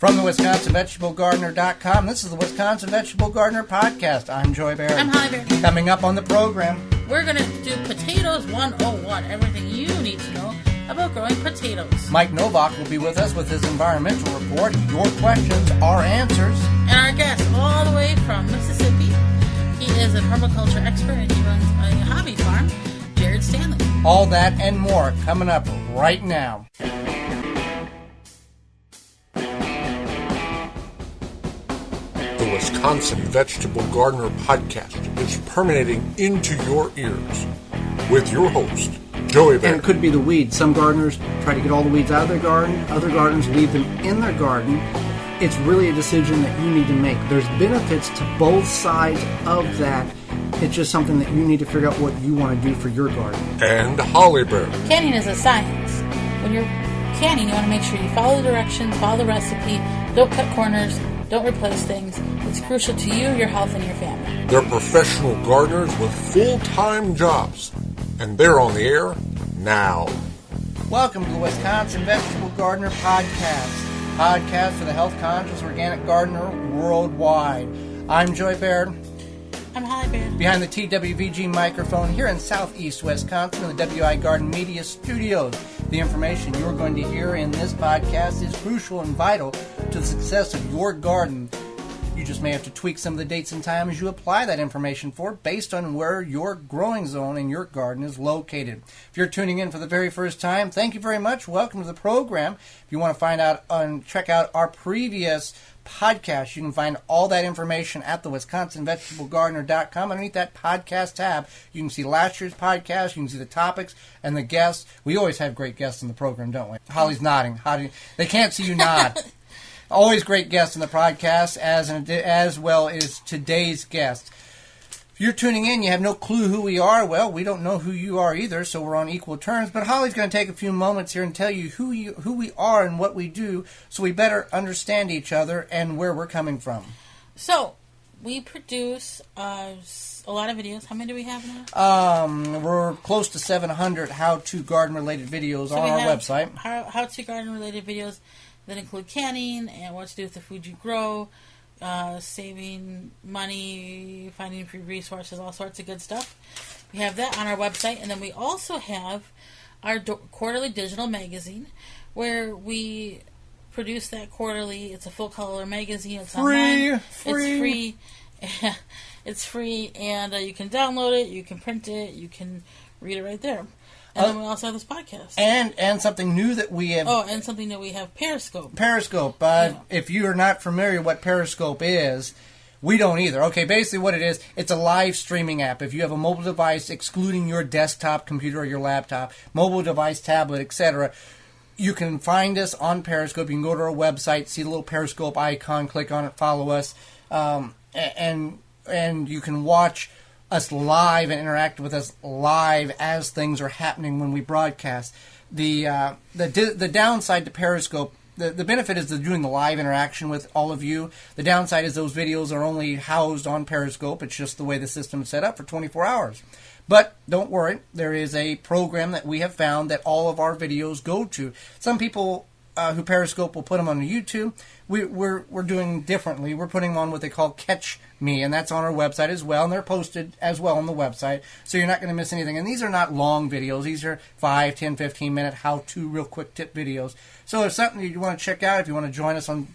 From the WisconsinVegetableGardener.com, this is the Wisconsin Vegetable Gardener Podcast. I'm Joy Barrett. I'm Holly Barrett. Coming up on the program, we're going to do Potatoes 101, everything you need to know about growing potatoes. Mike Novak will be with us with his environmental report. Your questions, our answers. And our guest, all the way from Mississippi, he is a permaculture expert and he runs a hobby farm, Jared Stanley. All that and more coming up right now. The Wisconsin Vegetable Gardener Podcast is permeating into your ears with your host, Joey Barrett. And it could be the weeds. Some gardeners try to get all the weeds out of their garden. Other gardeners leave them in their garden. It's really a decision that you need to make. There's benefits to both sides of that. It's just something that you need to figure out what you want to do for your garden. And Holly Barrett. Canning is a science. When you're canning, you want to make sure you follow the directions, follow the recipe, don't cut corners, don't replace things. It's crucial to you, your health, and your family. They're professional gardeners with full-time jobs, and they're on the air now. Welcome to the Wisconsin Vegetable Gardener Podcast. Podcast for the health-conscious organic gardener worldwide. I'm Joy Barrett. I'm Holly Barrett. Behind the TWVG microphone here in southeast Wisconsin in the WI Garden Media Studios. The information you're going to hear in this podcast is crucial and vital to the success of your garden. You just may have to tweak some of the dates and times you apply that information for based on where your growing zone in your garden is located. If you're tuning in for the very first time, thank you very much. Welcome to the program. If you want to find out and check out our previous podcast, you can find all that information at the WisconsinVegetableGardener.com. Underneath that podcast tab, you can see last year's podcast, you can see the topics and the guests. We always have great guests in the program, don't we? Holly's nodding. They can't see you nod. Always great guests in the podcast, as well as today's guest. If you're tuning in, you have no clue who we are. Well, we don't know who you are either, so we're on equal terms. But Holly's going to take a few moments here and tell you who we are and what we do, so we better understand each other and where we're coming from. So, we produce a lot of videos. How many do we have now? We're close to 700 how-to garden-related videos on our website. How-to garden-related videos that include canning and what to do with the food you grow, saving money, finding free resources, all sorts of good stuff. We have that on our website, and then we also have our quarterly digital magazine, where we produce that quarterly. It's a full-color magazine. It's online. It's free. It's free, and you can download it, you can print it, you can read it right there. And then we also have this podcast. And something new that we have... Oh, and something that we have, Periscope. Periscope. If you are not familiar what Periscope is, we don't either. Okay, basically what it is, it's a live streaming app. If you have a mobile device, excluding your desktop computer or your laptop, mobile device, tablet, etc., you can find us on Periscope. You can go to our website, see the little Periscope icon, click on it, follow us, and you can watch us live and interact with us live as things are happening when we broadcast. The downside to Periscope, the benefit is doing the live interaction with all of you. The downside is those videos are only housed on Periscope. It's just the way the system is set up for 24 hours. But don't worry, there is a program that we have found that all of our videos go to. Some people who Periscope will put them on YouTube. We're doing differently. We're putting them on what they call Catch Me, and that's on our website as well, and they're posted as well on the website, so you're not going to miss anything. And these are not long videos. These are 5, 10, 15-minute how-to real quick tip videos. So if something you want to check out, if you want to join us on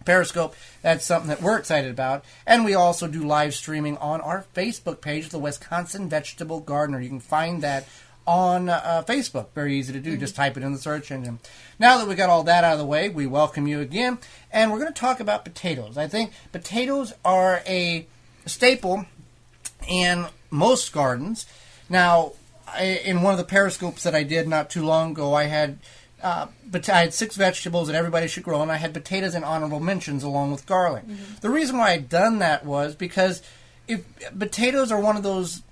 Periscope, that's something that we're excited about. And we also do live streaming on our Facebook page, the Wisconsin Vegetable Gardener. You can find that on Facebook. Very easy to do. Just type it in the search engine. Now that we got all that out of the way, we welcome you again, and we're going to talk about potatoes. I think potatoes are a staple in most gardens. Now, in one of the Periscopes that I did not too long ago, I had 6 vegetables that everybody should grow, and I had potatoes in honorable mentions along with garlic. Mm-hmm. The reason why I had that was because if potatoes are one of those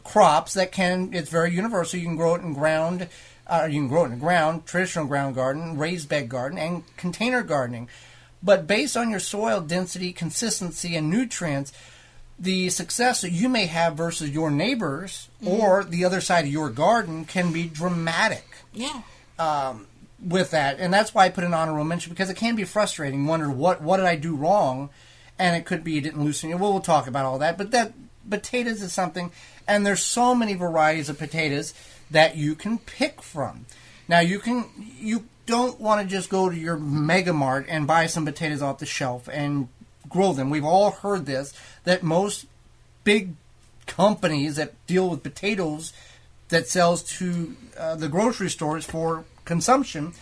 crops that it's very universal. You can grow it in ground, traditional ground garden, raised bed garden, and container gardening. But based on your soil density, consistency, and nutrients, the success that you may have versus your neighbors or the other side of your garden can be dramatic. Yeah. with that, and that's why I put an honorable mention, because it can be frustrating. Wonder what did I do wrong, and it could be you didn't loosen it. Well, we'll talk about all that, but that potatoes is something, and there's so many varieties of potatoes that you can pick from. Now you don't want to just go to your Mega Mart and buy some potatoes off the shelf and grow them. We've all heard this, that most big companies that deal with potatoes that sells to the grocery stores for consumption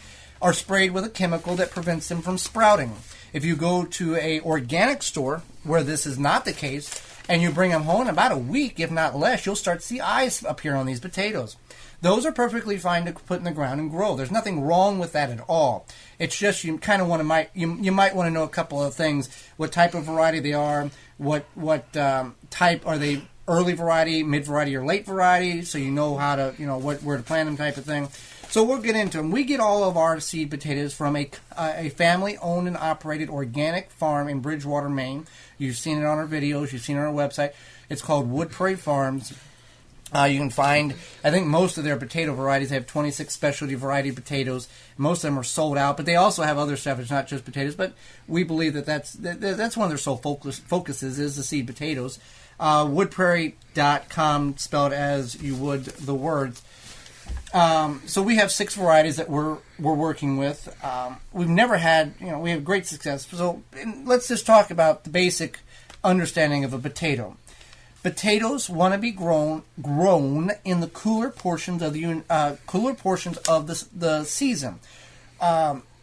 are sprayed with a chemical that prevents them from sprouting. If you go to a organic store where this is not the case, and you bring them home in about a week, if not less, you'll start to see eyes appear on these potatoes. Those are perfectly fine to put in the ground and grow. There's nothing wrong with that at all. It's just you kind of want to you might want to know a couple of things: what type of variety they are, what type are they, early variety, mid variety, or late variety, so you know how to where to plant them, type of thing. So we'll get into them. We get all of our seed potatoes from a family-owned and operated organic farm in Bridgewater, Maine. You've seen it on our videos. You've seen it on our website. It's called Wood Prairie Farms. You can find, I think most of their potato varieties, they have 26 specialty variety potatoes. Most of them are sold out, but they also have other stuff. It's not just potatoes, but we believe that's one of their sole focuses is the seed potatoes. Woodprairie.com, spelled as you would the words. So we have 6 varieties that we're working with. We've never had, we have great success. So let's just talk about the basic understanding of a potato. Potatoes want to be grown in the cooler portions of the season,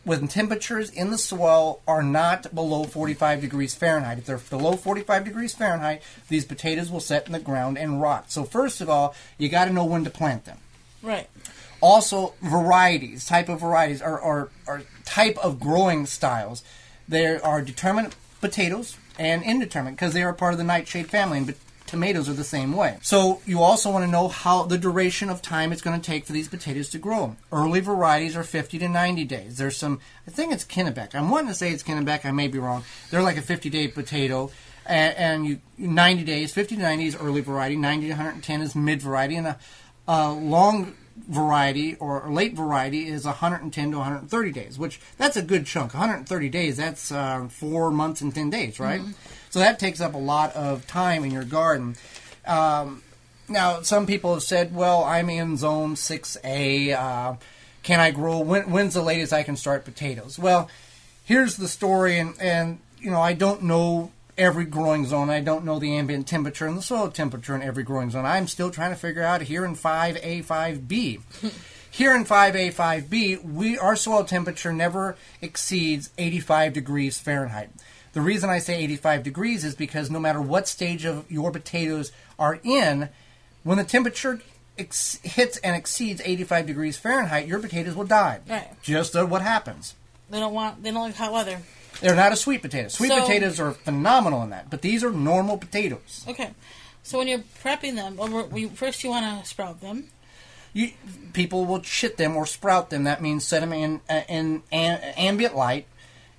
when temperatures in the soil are not below 45 degrees Fahrenheit. If they're below 45 degrees Fahrenheit, these potatoes will set in the ground and rot. So first of all, you got to know when to plant them. Right. Also, type of varieties, or type of growing styles. There are determinate potatoes and indeterminate, because they are part of the nightshade family, and tomatoes are the same way. So you also want to know how the duration of time it's going to take for these potatoes to grow. Early varieties are 50 to 90 days. There's some, I think it's Kennebec. I'm wanting to say it's Kennebec. I may be wrong. They're like a 50-day potato. And 90 days, 50 to 90 is early variety, 90 to 110 is mid variety, and a long variety or late variety is 110 to 130 days, which that's a good chunk. 130 days, that's 4 months and 10 days, right? Mm-hmm. So that takes up a lot of time in your garden. Now, some people have said, well, I'm in zone 6A. Can I grow? When's the latest I can start potatoes? Well, here's the story, and I don't know every growing zone. I don't know the ambient temperature and the soil temperature in every growing zone. I'm still trying to figure out here in 5A, 5B. Here in 5A, 5B, our soil temperature never exceeds 85 degrees Fahrenheit. The reason I say 85 degrees is because no matter what stage of your potatoes are in, when the temperature hits and exceeds 85 degrees Fahrenheit, your potatoes will die. Right. Just what happens. They don't like hot weather. They're not a sweet potato. Sweet potatoes are phenomenal in that, but these are normal potatoes. Okay. So when you're prepping them, first you want to sprout them. People will chit them or sprout them. That means set them in ambient light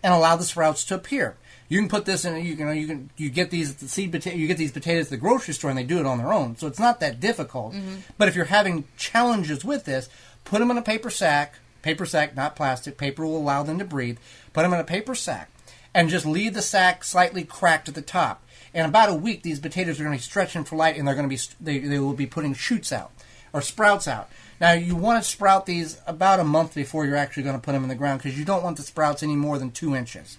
and allow the sprouts to appear. You can put this in. You get these potatoes at the grocery store, and they do it on their own. So it's not that difficult. Mm-hmm. But if you're having challenges with this, put them in a paper sack. Paper sack, not plastic. Paper will allow them to breathe. Put them in a paper sack, and just leave the sack slightly cracked at the top. In about a week, these potatoes are going to be stretching for light, and they will be putting shoots out or sprouts out. Now, you want to sprout these about a month before you're actually going to put them in the ground, because you don't want the sprouts any more than 2 inches.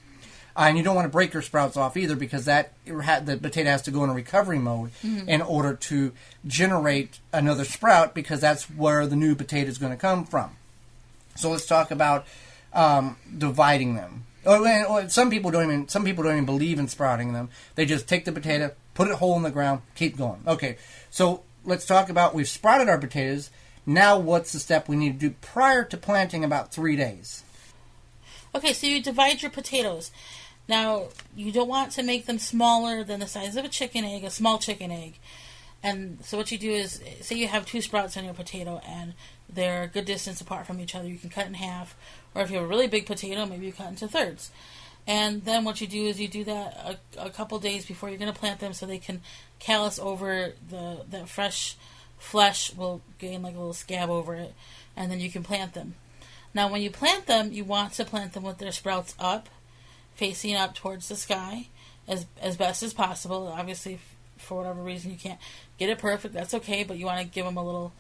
And you don't want to break your sprouts off either, because the potato has to go in a recovery mode in order to generate another sprout, because that's where the new potato is going to come from. So let's talk about dividing them. Some people don't even believe in sprouting them. They just take the potato, put it whole in the ground, keep going. Okay, so let's talk about, we've sprouted our potatoes. Now what's the step we need to do prior to planting? About 3 days. Okay, so you divide your potatoes. Now, you don't want to make them smaller than the size of a small chicken egg. And so what you do is, say you have 2 sprouts on your potato and they're a good distance apart from each other, you can cut in half. Or if you have a really big potato, maybe you cut into thirds. And then what you do is you do that a couple days before you're going to plant them, so they can callus over that fresh flesh will gain like a little scab over it, and then you can plant them. Now, when you plant them, you want to plant them with their sprouts up, facing up towards the sky, as best as possible. Obviously, for whatever reason you can't get it perfect, that's okay, but you want to give them a little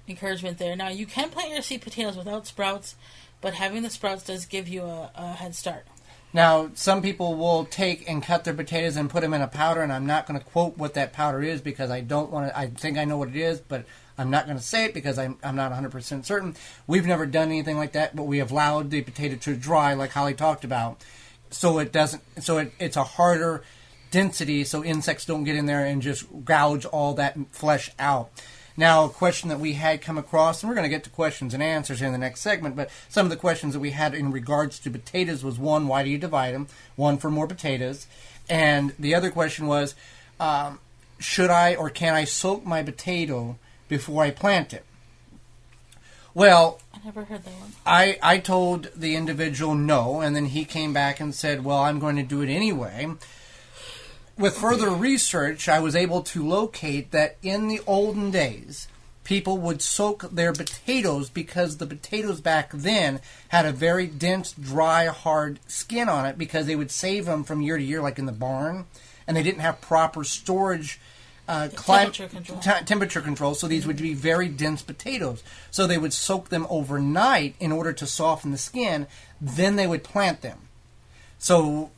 encouragement there. Now, you can plant your seed potatoes without sprouts, but having the sprouts does give you a head start. Now, some people will take and cut their potatoes and put them in a powder, and I'm not going to quote what that powder is because I don't want to. I think I know what it is, but I'm not going to say it because I'm not 100% certain. We've never done anything like that, but we have allowed the potato to dry, like Holly talked about, so it doesn't. So it's a harder density, so insects don't get in there and just gouge all that flesh out. Now, a question that we had come across, and we're going to get to questions and answers in the next segment, but some of the questions that we had in regards to potatoes was, one, why do you divide them? One, for more potatoes. And the other question was, should I or can I soak my potato before I plant it? Well, I never heard that one. I told the individual no, and then he came back and said, well, I'm going to do it anyway. With further research, I was able to locate that in the olden days, people would soak their potatoes because the potatoes back then had a very dense, dry, hard skin on it because they would save them from year to year, like in the barn, and they didn't have proper storage temperature control, so these would be very dense potatoes. So they would soak them overnight in order to soften the skin, then they would plant them. So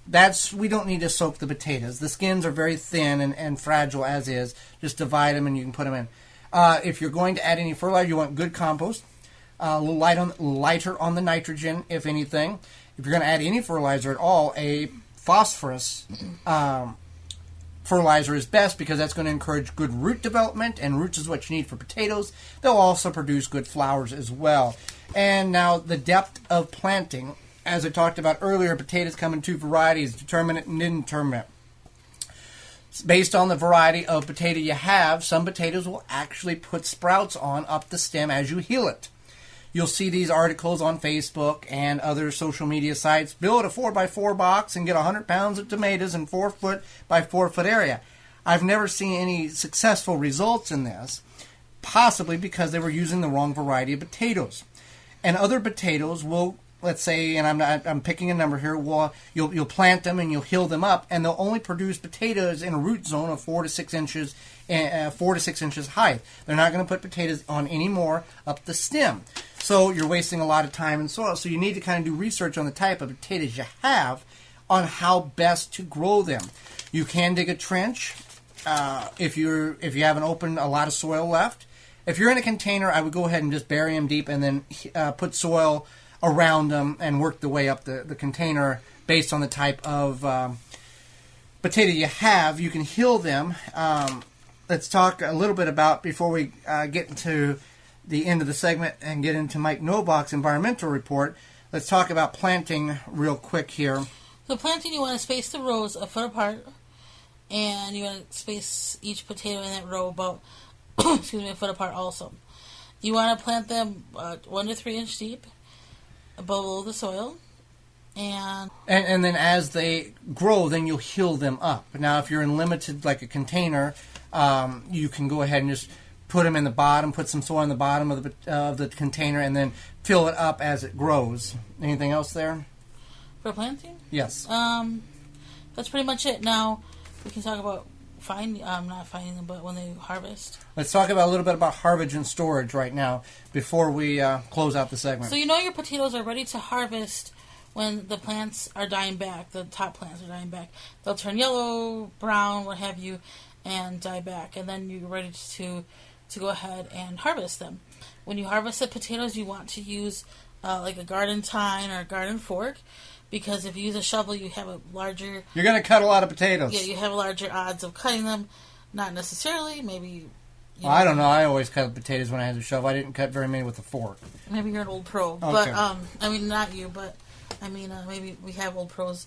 we don't need to soak the potatoes. The skins are very thin and fragile as is. Just divide them and you can put them in. If you're going to add any fertilizer, you want good compost, a little lighter on the nitrogen, if anything. If you're going to add any fertilizer at all, a phosphorus fertilizer is best because that's going to encourage good root development, and roots is what you need for potatoes. They'll also produce good flowers as well. And now the depth of planting. As I talked about earlier, potatoes come in two varieties, determinate and indeterminate. Based on the variety of potato you have, some potatoes will actually put sprouts on up the stem as you heal it. You'll see these articles on Facebook and other social media sites. Build a 4x4 box and get 100 pounds of tomatoes in 4 foot by 4 foot area. I've never seen any successful results in this, possibly because they were using the wrong variety of potatoes. And other potatoes will, let's say, and I'm picking a number here. Well, you'll plant them and you'll heal them up, and they'll only produce potatoes in a root zone of 4 to 6 inches, 4 to 6 inches height. They're not going to put potatoes on any more up the stem. So you're wasting a lot of time and soil. So you need to kind of do research on the type of potatoes you have, on how best to grow them. You can dig a trench if you haven't opened a lot of soil left. If you're in a container, I would go ahead and just bury them deep and then put soil around them and work the way up the container based on the type of potato you have. You can heal them. Let's talk a little bit about, before we get into the end of the segment and get into Mike Nobach's environmental report, let's talk about planting real quick here. So planting, you want to space the rows a foot apart, and you want to space each potato in that row about a foot apart also. You want to plant them 1 to 3 inch deep below the soil, and then as they grow, then you'll heal them up. Now, if you're in limited, like a container, you can go ahead and just put them in the bottom, put some soil in the bottom of the container, and then fill it up as it grows. Anything else there? For planting? Yes. That's pretty much it. Now, we can talk about not finding them, but when they harvest. Let's talk about a little bit about harvest and storage right now before we close out the segment. So you know your potatoes are ready to harvest when the plants are dying back. The top plants are dying back. They'll turn yellow, brown, what have you, and die back. And then you're ready to go ahead and harvest them. When you harvest the potatoes, you want to use like a garden tine or a garden fork, because if you use a shovel, you have a larger... You're going to cut a lot of potatoes. Yeah, you have larger odds of cutting them. Not necessarily. Maybe... I don't know. I always cut potatoes when I had a shovel. I didn't cut very many with a fork. Maybe you're an old pro. Okay. But, I mean, not you, but, I mean, maybe we have old pros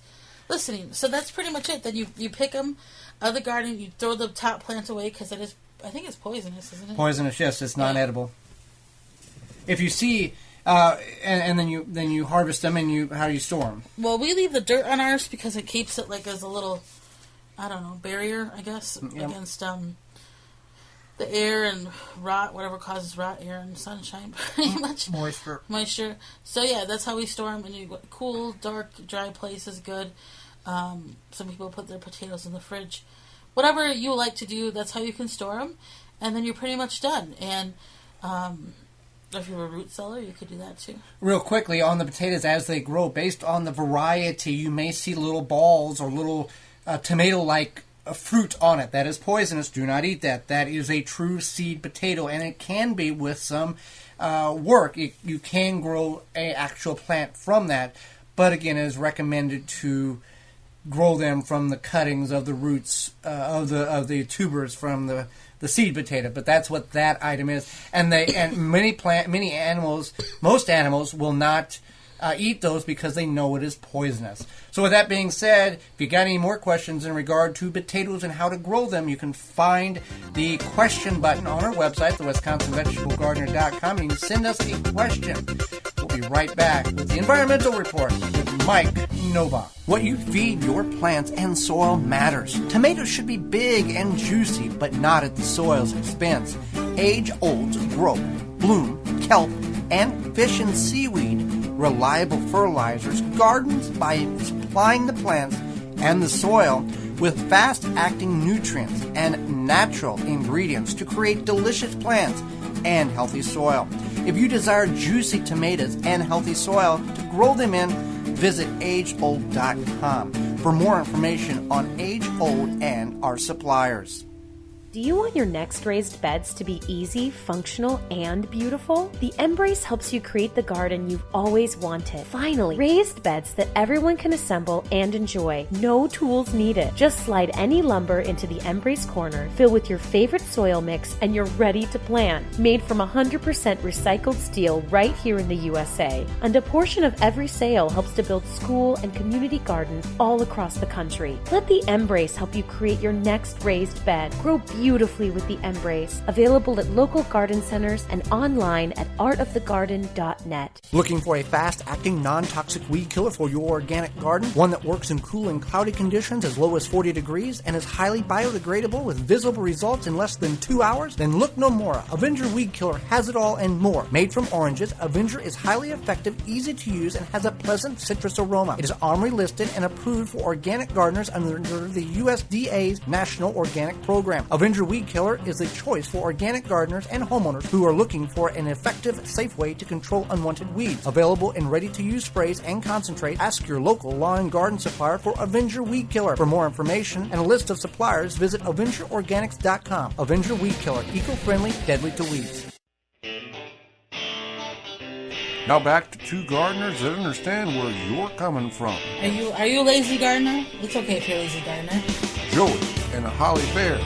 listening. So that's pretty much it. Then you pick them out of the garden, you throw the top plants away, because it is... I think it's poisonous, isn't it? Poisonous, yes. It's non-edible. If you see... and then you harvest them, and how do you store them? Well, we leave the dirt on ours because it keeps it like as a little, I don't know, barrier, I guess, against the air and rot, whatever causes rot, air and sunshine, pretty much. Moisture. So yeah, that's how we store them. And you got cool, dark, dry place is good. Some people put their potatoes in the fridge. Whatever you like to do, that's how you can store them. And then you're pretty much done. And if you're a root cellar, you could do that too. Real quickly, on the potatoes as they grow, based on the variety, you may see little balls or little tomato-like fruit on it. That is poisonous. Do not eat that. That is a true seed potato, and it can be with some work. You can grow an actual plant from that, but again, it is recommended to grow them from the cuttings of the roots of the tubers from the seed potato. But that's what that item is. And most animals will not eat those because they know it is poisonous. So with that being said, if you got any more questions in regard to potatoes and how to grow them, you can find the question button on our website, thewisconsinvegetablegardener.com, and you can send us a question. We'll be right back with the Environmental Report with Mike Novak. What you feed your plants and soil matters. Tomatoes should be big and juicy, but not at the soil's expense. Age-olds grow, bloom, kelp, and fish and seaweed, reliable fertilizers, gardens by supplying the plants and the soil with fast-acting nutrients and natural ingredients to create delicious plants and healthy soil. If you desire juicy tomatoes and healthy soil to grow them in, visit ageold.com for more information on Age Old and our suppliers. Do you want your next raised beds to be easy, functional, and beautiful? The Embrace helps you create the garden you've always wanted. Finally, raised beds that everyone can assemble and enjoy. No tools needed. Just slide any lumber into the Embrace corner, fill with your favorite soil mix, and you're ready to plant. Made from 100% recycled steel right here in the USA. And a portion of every sale helps to build school and community gardens all across the country. Let the Embrace help you create your next raised bed. Grow beautifully with the Embrace. Available at local garden centers and online at artofthegarden.net. Looking for a fast-acting, non-toxic weed killer for your organic garden? One that works in cool and cloudy conditions as low as 40 degrees and is highly biodegradable with visible results in less than 2 hours? Then look no more. Avenger Weed Killer has it all and more. Made from oranges, Avenger is highly effective, easy to use, and has a pleasant citrus aroma. It is OMRI listed and approved for organic gardeners under the USDA's National Organic Program. Avenger Weed Killer is the choice for organic gardeners and homeowners who are looking for an effective, safe way to control unwanted weeds. Available in ready-to-use sprays and concentrate, ask your local lawn and garden supplier for Avenger Weed Killer. For more information and a list of suppliers, visit AvengerOrganics.com. Avenger Weed Killer, eco-friendly, deadly to weeds. Now back to two gardeners that understand where you're coming from. Are you a lazy gardener? It's okay if you're a lazy gardener. Joey and Holly Bear.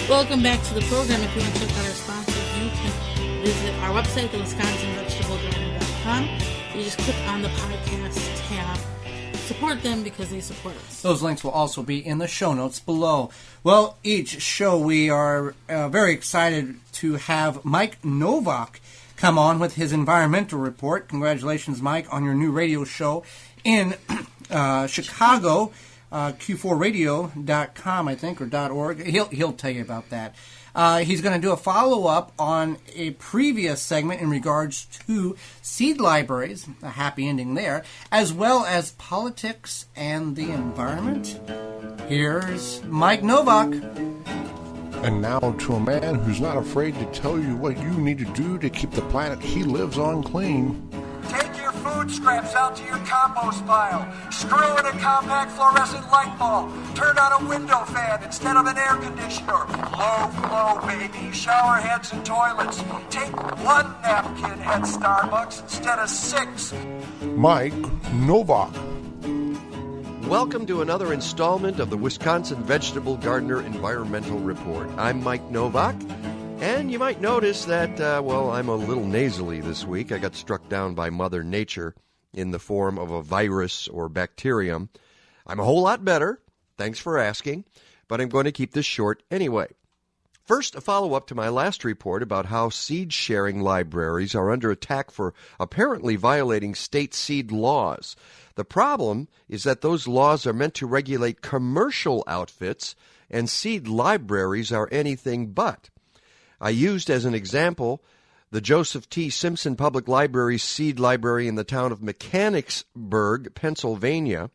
Welcome back to the program. If you want to check out our sponsors, you can visit our website, thewisconsinvegetablegardener.com. You just click on the podcast tab. Support them because they support us. Those links will also be in the show notes below. Well, each show we are very excited to have Mike Novak come on with his environmental report. Congratulations, Mike, on your new radio show in Chicago. Q4radio.com, I think, or .org. He'll tell you about that. He's going to do a follow-up on a previous segment in regards to seed libraries, a happy ending there, as well as politics and the environment. Here's Mike Novak. And now to a man who's not afraid to tell you what you need to do to keep the planet he lives on clean. Take your food scraps out to your compost pile. Screw in a compact fluorescent light bulb. Turn on a window fan instead of an air conditioner. Low flow, baby. Shower heads and toilets. Take one napkin at Starbucks instead of 6. Mike Novak. Welcome to another installment of the Wisconsin Vegetable Gardener Environmental Report. I'm Mike Novak. And you might notice that, I'm a little nasally this week. I got struck down by Mother Nature in the form of a virus or bacterium. I'm a whole lot better. Thanks for asking. But I'm going to keep this short anyway. First, a follow-up to my last report about how seed-sharing libraries are under attack for apparently violating state seed laws. The problem is that those laws are meant to regulate commercial outfits, and seed libraries are anything but. I used as an example the Joseph T. Simpson Public Library's seed library in the town of Mechanicsburg, Pennsylvania,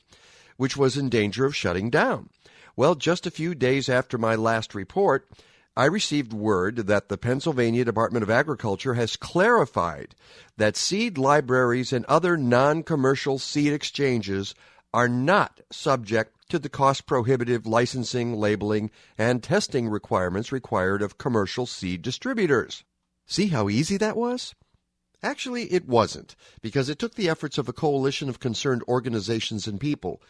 which was in danger of shutting down. Well, just a few days after my last report, I received word that the Pennsylvania Department of Agriculture has clarified that seed libraries and other non-commercial seed exchanges are not subject to the cost-prohibitive licensing, labeling, and testing requirements required of commercial seed distributors. See how easy that was? Actually, it wasn't, because it took the efforts of a coalition of concerned organizations and people.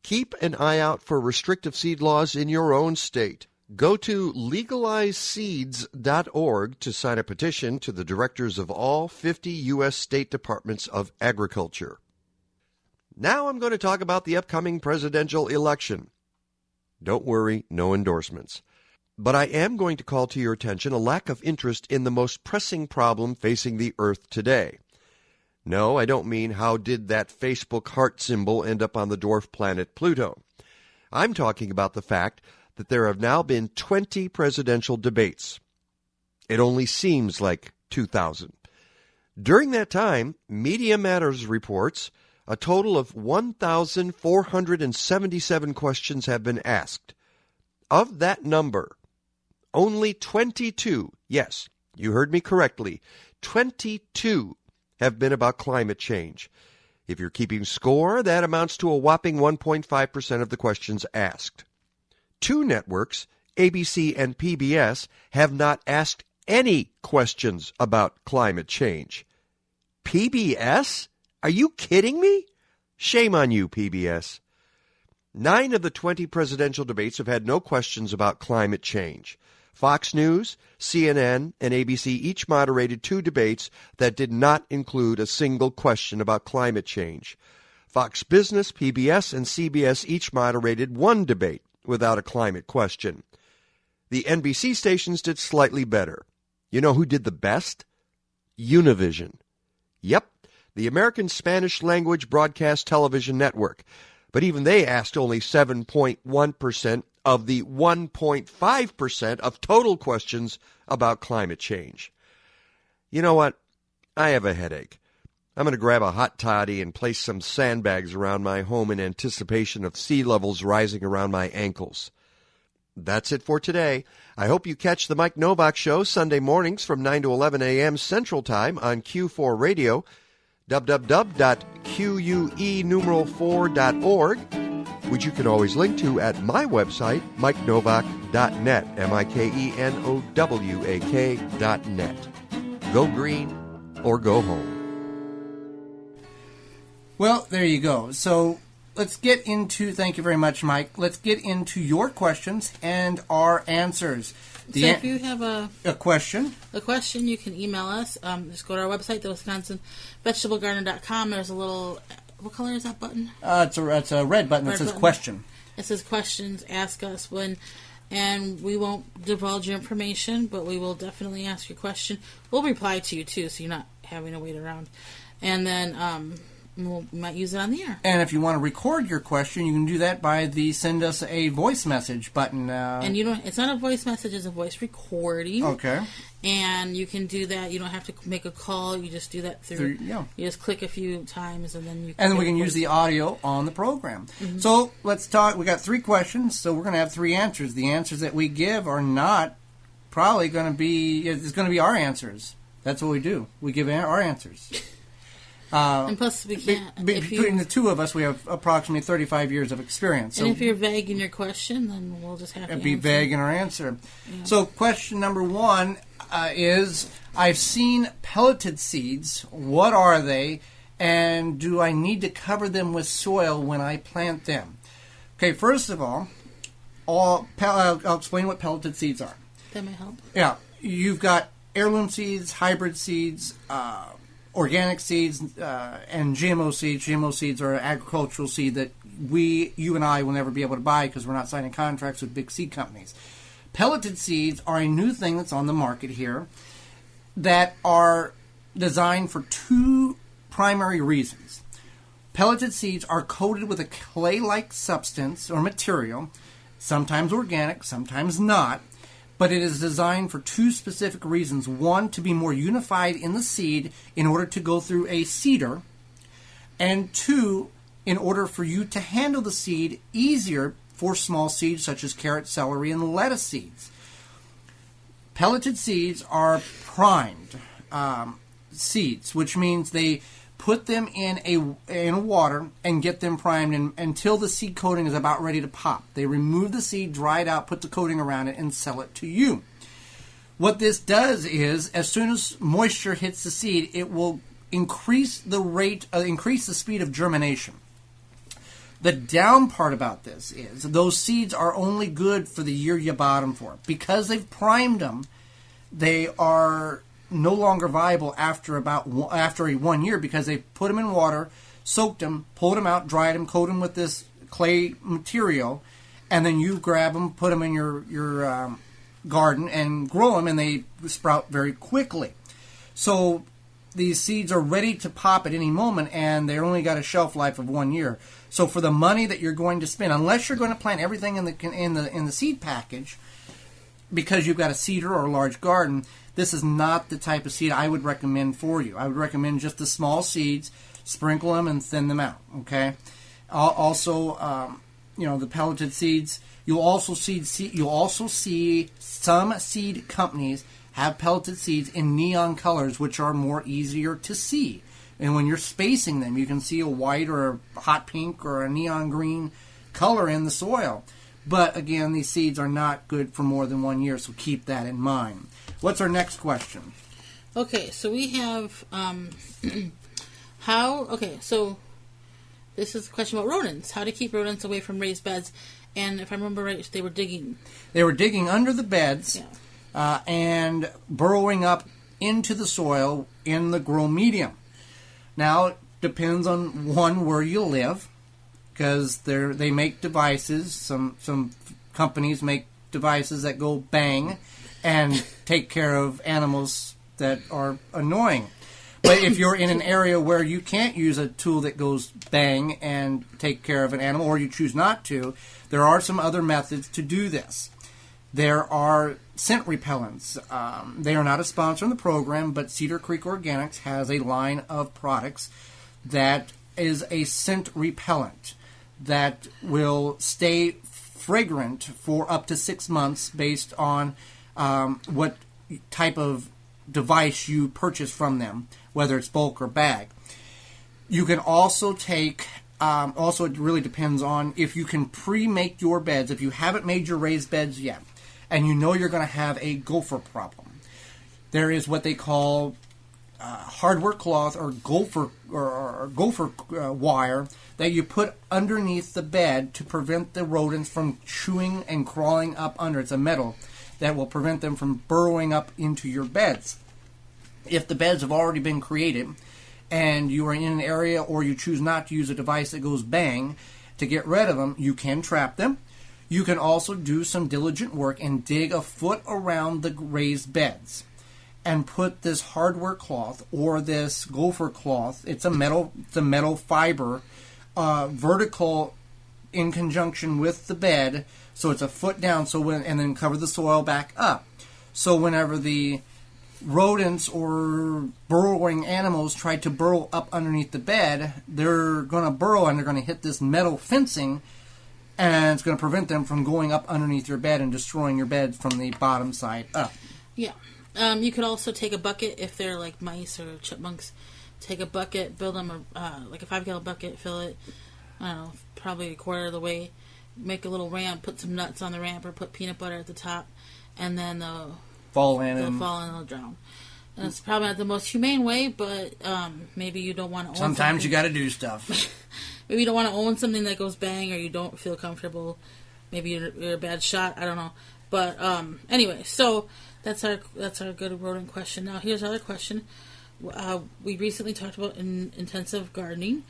Keep an eye out for restrictive seed laws in your own state. Go to legalizeseeds.org to sign a petition to the directors of all 50 U.S. state departments of agriculture. Now I'm going to talk about the upcoming presidential election. Don't worry, no endorsements. But I am going to call to your attention a lack of interest in the most pressing problem facing the Earth today. No, I don't mean how did that Facebook heart symbol end up on the dwarf planet Pluto. I'm talking about the fact that there have now been 20 presidential debates. It only seems like 2,000. During that time, Media Matters reports a total of 1,477 questions have been asked. Of that number, only 22, yes, you heard me correctly, 22 have been about climate change. If you're keeping score, that amounts to a whopping 1.5% of the questions asked. Two networks, ABC and PBS, have not asked any questions about climate change. PBS? Are you kidding me? Shame on you, PBS. 9 of the 20 presidential debates have had no questions about climate change. Fox News, CNN, and ABC each moderated 2 debates that did not include a single question about climate change. Fox Business, PBS, and CBS each moderated 1 debate without a climate question. The NBC stations did slightly better. You know who did the best? Univision. Yep, the American Spanish language broadcast television network. But even they asked only 7.1% of the 1.5% of total questions about climate change. You know what? I have a headache. I'm going to grab a hot toddy and place some sandbags around my home in anticipation of sea levels rising around my ankles. That's it for today. I hope you catch the Mike Novak Show Sunday mornings from 9 to 11 a.m. Central Time on Q4 Radio, www.quue4.org, which you can always link to at my website, mikenovak.net, MikeNowak.net. Go green or go home. Well, there you go. So let's get into, thank you very much, Mike. Let's get into your questions and our answers. So if you have a question, you can email us. Just go to our website, thewisconsinvegetablegardener.com. There's a little, what color is that button? It's a red button that says question. It says questions, ask us and we won't divulge your information, but we will definitely ask your question. We'll reply to you too, so you're not having to wait around. And then we might use it on the air. And if you want to record your question, you can do that by the send us a voice message button. And you don't, it's not a voice message, it's a voice recording. Okay. And you can do that. You don't have to make a call. You just do that through yeah. You just click a few times, and then you can. And then we can use the audio on the program. Mm-hmm. So let's talk. We got 3 questions, so we're going to have 3 answers. The answers that we give are not probably going to be. It's going to be our answers. That's what we do. We give our answers. And plus, we can't. Between the 2 of us, we have approximately 35 years of experience. And if you're vague in your question, then we'll just have to be vague in our answer. Yeah. So question number 1 is, I've seen pelleted seeds. What are they? And do I need to cover them with soil when I plant them? Okay, first of all, I'll explain what pelleted seeds are. That may help. Yeah. You've got heirloom seeds, hybrid seeds, organic seeds, and GMO seeds. GMO seeds are agricultural seed that you and I will never be able to buy because we're not signing contracts with big seed companies. Pelleted seeds are a new thing that's on the market here that are designed for two primary reasons. Pelleted seeds are coated with a clay-like substance or material, sometimes organic, sometimes not, but it is designed for two specific reasons. One, to be more unified in the seed in order to go through a seeder, and two, in order for you to handle the seed easier for small seeds such as carrot, celery, and lettuce seeds. Pelleted seeds are primed seeds, which means they put them in water and get them primed until the seed coating is about ready to pop. They remove the seed, dry it out, put the coating around it, and sell it to you. What this does is, as soon as moisture hits the seed, it will increase the speed of germination. The down part about this is those seeds are only good for the year you bought them for. Because they've primed them, they are no longer viable after 1 year, because they put them in water, soaked them, pulled them out, dried them, coated them with this clay material, and then you grab them, put them in your garden and grow them, and they sprout very quickly. So these seeds are ready to pop at any moment, and they only got a shelf life of 1 year. So for the money that you're going to spend, unless you're going to plant everything in the seed package, because you've got a cedar or a large garden, this is not the type of seed I would recommend for you. I would recommend just the small seeds, sprinkle them, and thin them out. Okay. Also, the pelleted seeds. You'll also see some seed companies have pelleted seeds in neon colors, which are more easier to see. And when you're spacing them, you can see a white or a hot pink or a neon green color in the soil. But again, these seeds are not good for more than 1 year, so keep that in mind. What's our next question? Okay, so we have so this is a question about rodents. How to keep rodents away from raised beds. And if I remember right, they were digging. They were digging under the beds, and burrowing up into the soil in the grow medium. Now, it depends on, one, where you live, because they make devices. Some companies make devices that go bang and take care of animals that are annoying. But if you're in an area where you can't use a tool that goes bang and take care of an animal, or you choose not to, there are some other methods to do this. There are scent repellents. They are not a sponsor in the program, but Cedar Creek Organics has a line of products that is a scent repellent that will stay fragrant for up to 6 months based on what type of device you purchase from them, whether it's bulk or bag. You can also take, it really depends on if you can pre-make your beds. If you haven't made your raised beds yet, and you know you're going to have a gopher problem, there is what they call hardware cloth or gopher wire that you put underneath the bed to prevent the rodents from chewing and crawling up under. It's a metal that will prevent them from burrowing up into your beds. If the beds have already been created and you are in an area, or you choose not to use a device that goes bang to get rid of them, you can trap them. You can also do some diligent work and dig a foot around the raised beds and put this hardware cloth or this gopher cloth. It's a metal fiber, vertical in conjunction with the bed, so it's a foot down. And then cover the soil back up. So whenever the rodents or burrowing animals try to burrow up underneath the bed, they're going to burrow and they're going to hit this metal fencing, and it's going to prevent them from going up underneath your bed and destroying your bed from the bottom side up. Yeah. You could also take a bucket if they're like mice or chipmunks. Take a bucket, build them like a 5-gallon bucket, fill it, I don't know, probably a quarter of the way. Make a little ramp, put some nuts on the ramp, or put peanut butter at the top, and then they'll fall in and they'll drown. And it's probably not the most humane way, but maybe you don't want to own Sometimes you got to do stuff. Maybe you don't want to own something that goes bang, or you don't feel comfortable. Maybe you're a bad shot. I don't know. But anyway, so that's our good rodent question. Now here's another question. We recently talked about intensive gardening,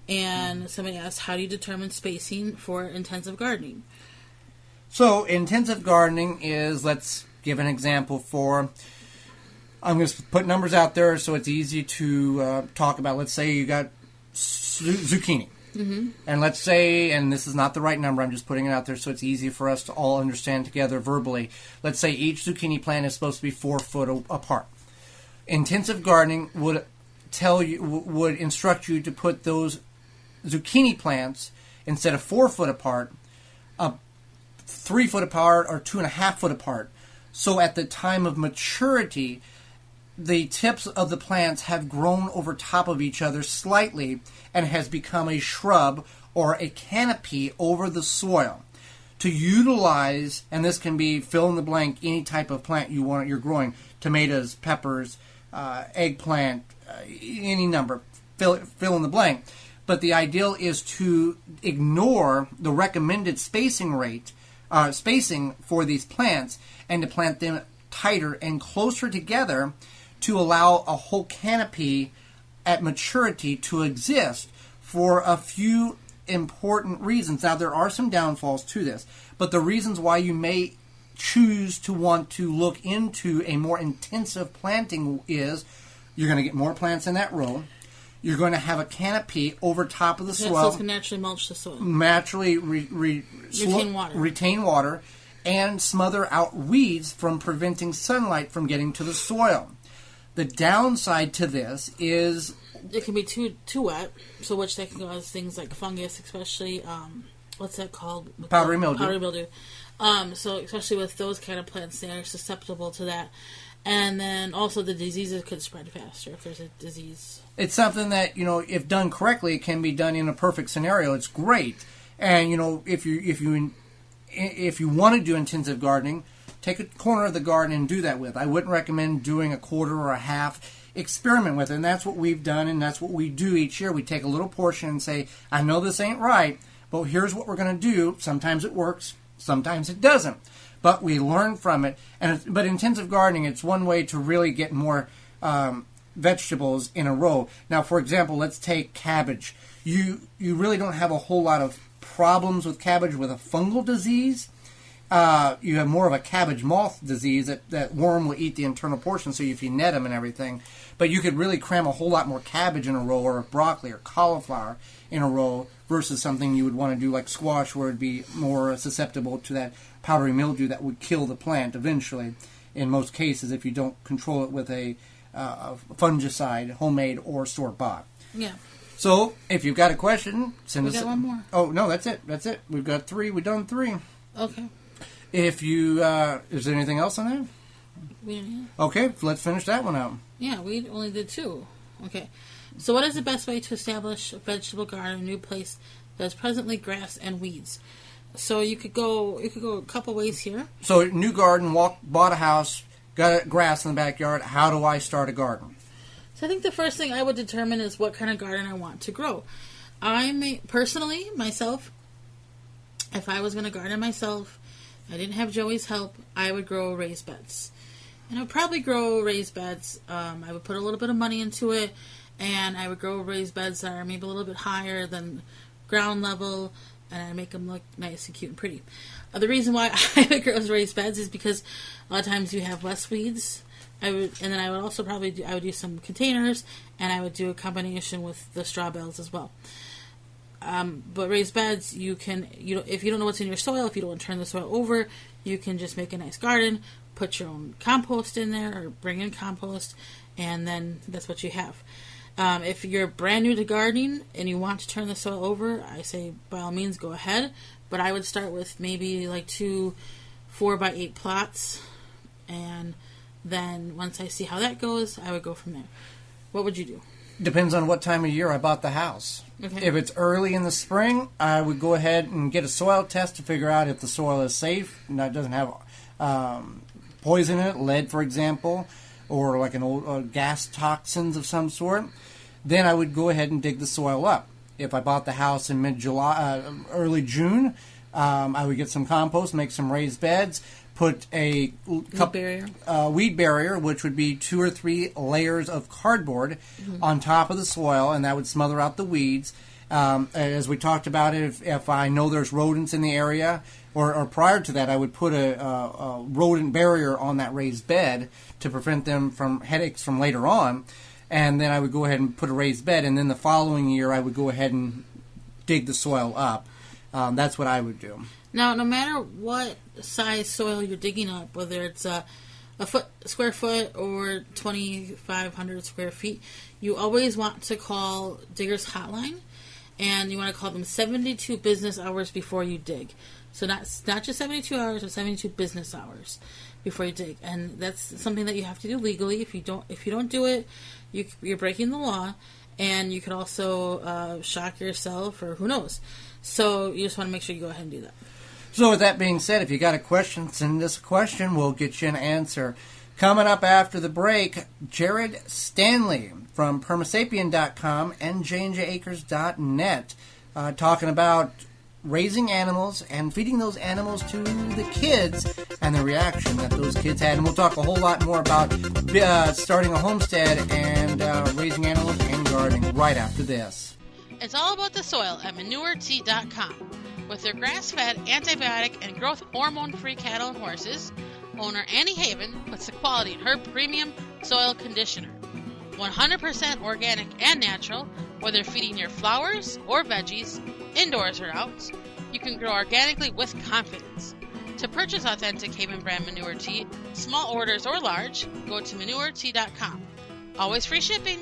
and somebody asked, how do you determine spacing for intensive gardening? So intensive gardening is, let's give an example for, I'm going to put numbers out there so it's easy to talk about. Let's say you got zucchini. Mm-hmm. And let's say, and this is not the right number, I'm just putting it out there so it's easy for us to all understand together verbally. Let's say each zucchini plant is supposed to be 4 foot apart. Intensive gardening would instruct you to put those zucchini plants, instead of 4 foot apart, 3 foot apart or 2.5 foot apart. So at the time of maturity, the tips of the plants have grown over top of each other slightly and has become a shrub or a canopy over the soil. To utilize, and this can be fill in the blank, any type of plant you're growing, tomatoes, peppers, eggplant, any number, fill in the blank. But the ideal is to ignore the recommended spacing for these plants and to plant them tighter and closer together to allow a whole canopy at maturity to exist for a few important reasons. Now, there are some downfalls to this, but the reasons why you may choose to want to look into a more intensive planting is you're going to get more plants in that row. You're going to have a canopy over top of the soil. So it's going to naturally mulch the soil. Naturally retain water and smother out weeds from preventing sunlight from getting to the soil. The downside to this is it can be too wet, so which that can cause things like fungus, especially what's that called? Powdery mildew. Powdery mildew. So especially with those kind of plants, they are susceptible to that. And then also the diseases could spread faster if there's a disease. It's something that, if done correctly, it can be done in a perfect scenario. It's great. And, if you want to do intensive gardening, take a corner of the garden and do that with. I wouldn't recommend doing a quarter or a half. Experiment with it. And that's what we've done, and that's what we do each year. We take a little portion and say, I know this ain't right, but here's what we're going to do. Sometimes it works, sometimes it doesn't. But we learn from it. But intensive gardening, it's one way to really get more vegetables in a row. Now, for example, let's take cabbage. You really don't have a whole lot of problems with cabbage with a fungal disease. You have more of a cabbage moth disease that worm will eat the internal portion, so if you net them and everything. But you could really cram a whole lot more cabbage in a row, or broccoli or cauliflower in a row, versus something you would want to do like squash, where it'd be more susceptible to that powdery mildew that would kill the plant eventually, in most cases, if you don't control it with a fungicide, homemade or store-bought. Yeah. So, if you've got a question, send us... We got one more. Oh, no, that's it. We've got 3. We've done 3. Okay. If you... is there anything else on that? We didn't. Okay, let's finish that one out. Yeah, we only did 2. Okay. So what is the best way to establish a vegetable garden in a new place that is presently grass and weeds? So you could go a couple ways here. So new garden, bought a house, got grass in the backyard. How do I start a garden? So I think the first thing I would determine is what kind of garden I want to grow. Personally, myself, if I was going to garden myself, I didn't have Joey's help, I would grow raised beds. And I would probably grow raised beds. I would put a little bit of money into it, and I would grow raised beds that are maybe a little bit higher than ground level, and I'd make them look nice and cute and pretty. The reason why I would grow raised beds is because a lot of times you have less weeds. I would also probably do some containers, and I would do a combination with the straw bales as well. But raised beds, if you don't know what's in your soil, if you don't want to turn the soil over, you can just make a nice garden, put your own compost in there, or bring in compost, and then that's what you have. If you're brand new to gardening and you want to turn the soil over, I say by all means go ahead, but I would start with maybe like 2 4x8 plots, and then once I see how that goes, I would go from there. What would you do? Depends on what time of year I bought the house. Okay. If it's early in the spring, I would go ahead and get a soil test to figure out if the soil is safe and it doesn't have poison in it, lead, for example, or like an old gas toxins of some sort. Then I would go ahead and dig the soil up. If I bought the house in mid-July, early June, I would get some compost, make some raised beds, put a weed barrier, which would be 2 or 3 layers of cardboard on top of the soil, and that would smother out the weeds. As we talked about, if I know there's rodents in the area, or prior to that, I would put a rodent barrier on that raised bed to prevent them from headaches from later on. And then I would go ahead and put a raised bed, and then the following year I would go ahead and dig the soil up. That's what I would do. Now, no matter what size soil you're digging up, whether it's a square foot or 2,500 square feet, you always want to call Digger's Hotline, and you want to call them 72 business hours before you dig. So not just 72 hours, but 72 business hours before you dig, and that's something that you have to do legally. If you don't do it, you're breaking the law, and you could also shock yourself, or who knows. So you just want to make sure you go ahead and do that. So with that being said, if you got a question, send us a question. We'll get you an answer. Coming up after the break, Jared Stanley from permasapien.com and J&JAcres.net talking about raising animals and feeding those animals to the kids and the reaction that those kids had. And we'll talk a whole lot more about starting a homestead and raising animals and gardening right after this. It's all about the soil at ManureT.com. With their grass-fed, antibiotic, and growth hormone-free cattle and horses, owner Annie Haven puts the quality in her premium soil conditioner. 100% organic and natural, whether feeding your flowers or veggies, indoors or out, you can grow organically with confidence. To purchase authentic Haven brand Manure Tea, small orders or large, go to ManureT.com. Always free shipping.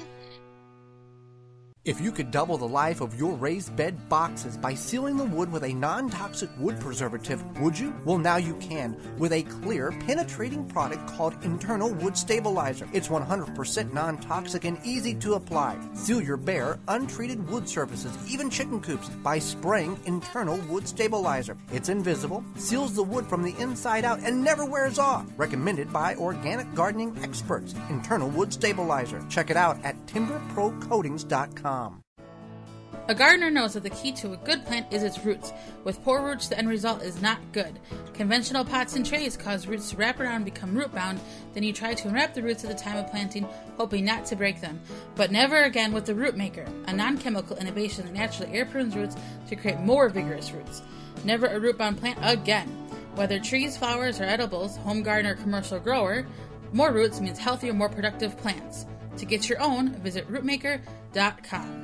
If you could double the life of your raised bed boxes by sealing the wood with a non-toxic wood preservative, would you? Well, now you can with a clear, penetrating product called Internal Wood Stabilizer. It's 100% non-toxic and easy to apply. Seal your bare, untreated wood surfaces, even chicken coops, by spraying Internal Wood Stabilizer. It's invisible, seals the wood from the inside out, and never wears off. Recommended by organic gardening experts. Internal Wood Stabilizer. Check it out at timberprocoatings.com. A gardener knows that the key to a good plant is its roots. With poor roots, the end result is not good. Conventional pots and trays cause roots to wrap around and become root-bound. Then you try to unwrap the roots at the time of planting, hoping not to break them. But never again with the Root Maker, a non-chemical innovation that naturally air prunes roots to create more vigorous roots. Never a root-bound plant again. Whether trees, flowers, or edibles, home garden or commercial grower, more roots means healthier, more productive plants. To get your own, visit rootmaker.com.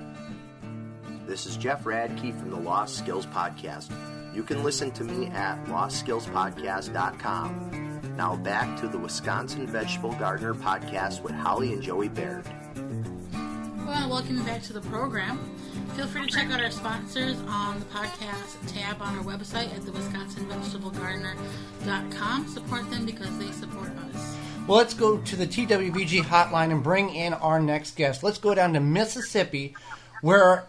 This is Jeff Radke from the Lost Skills Podcast. You can listen to me at lostskillspodcast.com. Now back to the Wisconsin Vegetable Gardener Podcast with Holly and Joey Baird. We want to welcome you back to the program. Feel free to check out our sponsors on the podcast tab on our website at thewisconsinvegetablegardener.com. Support them because they support us. Well, let's go to the TWVG hotline and bring in our next guest. Let's go down to Mississippi, where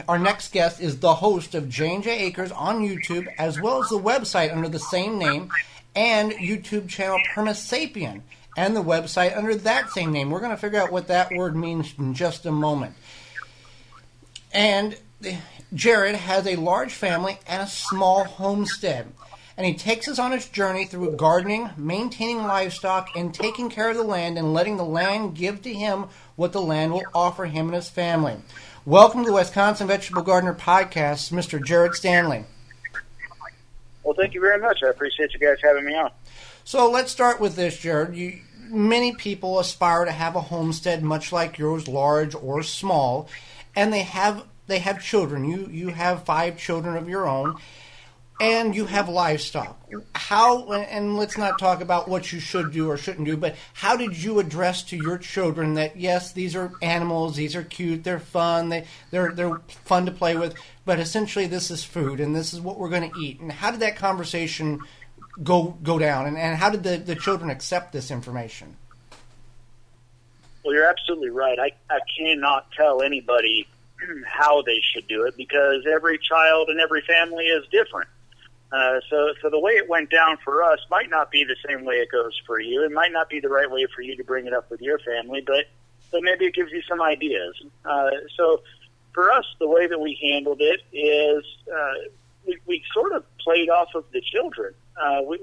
our next guest is the host of J&J Acres on YouTube, as well as the website under the same name, and YouTube channel Permasapien, and the website under that same name. We're going to figure out what that word means in just a moment. And Jared has a large family and a small homestead, and he takes us on his journey through gardening, maintaining livestock, and taking care of the land, and letting the land give to him what the land will offer him and his family. Welcome to the Wisconsin Vegetable Gardener Podcast, Mr. Jared Stanley. Well, thank you very much. I appreciate you guys having me on. So let's start with this, Jared. Many people aspire to have a homestead, much like yours, large or small, and they have children. You have 5 children of your own, and you have livestock. How, and let's not talk about what you should do or shouldn't do, but how did you address to your children that, yes, these are animals, these are cute, they're fun, they're fun to play with, but essentially this is food, and this is what we're going to eat? And how did that conversation go down, and how did the children accept this information? Well, you're absolutely right. I cannot tell anybody how they should do it because every child and every family is different. So the way it went down for us might not be the same way it goes for you. It might not be the right way for you to bring it up with your family, but maybe it gives you some ideas. So for us, the way that we handled it is we sort of played off of the children.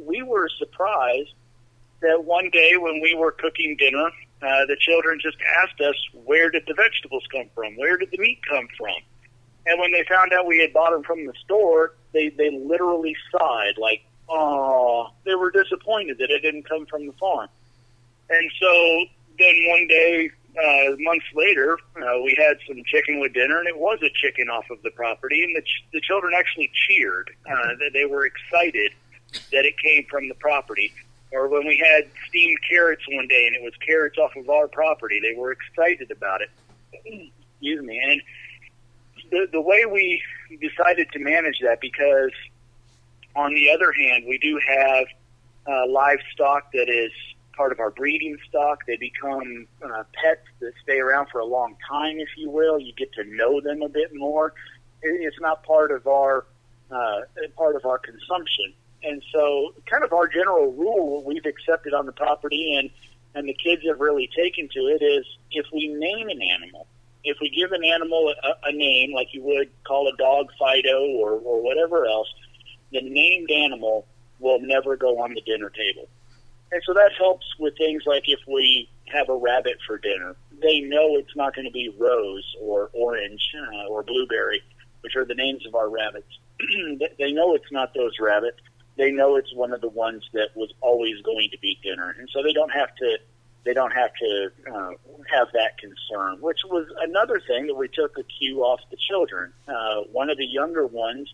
We were surprised that one day when we were cooking dinner, the children just asked us, where did the vegetables come from? Where did the meat come from? And when they found out we had bought them from the store, they literally sighed, like, oh, they were disappointed that it didn't come from the farm. And so then one day, months later, we had some chicken with dinner, and it was a chicken off of the property, and the children actually cheered. They were excited that it came from the property. Or when we had steamed carrots one day, and it was carrots off of our property, they were excited about it. Excuse me. And the way we decided to manage that, because on the other hand, we do have livestock that is part of our breeding stock. They become pets that stay around for a long time, if you will. You get to know them a bit more. It's not part of our consumption. And so kind of our general rule, what we've accepted on the property, and the kids have really taken to it, is if we name an animal, if we give an animal a name, like you would call a dog Fido or whatever else, the named animal will never go on the dinner table. And so that helps with things like if we have a rabbit for dinner, they know it's not going to be Rose or Orange or Blueberry, which are the names of our rabbits. They know it's not those rabbits. They know it's one of the ones that was always going to be dinner, and so they don't have to have that concern. Which was another thing that we took a cue off the children. One of the younger ones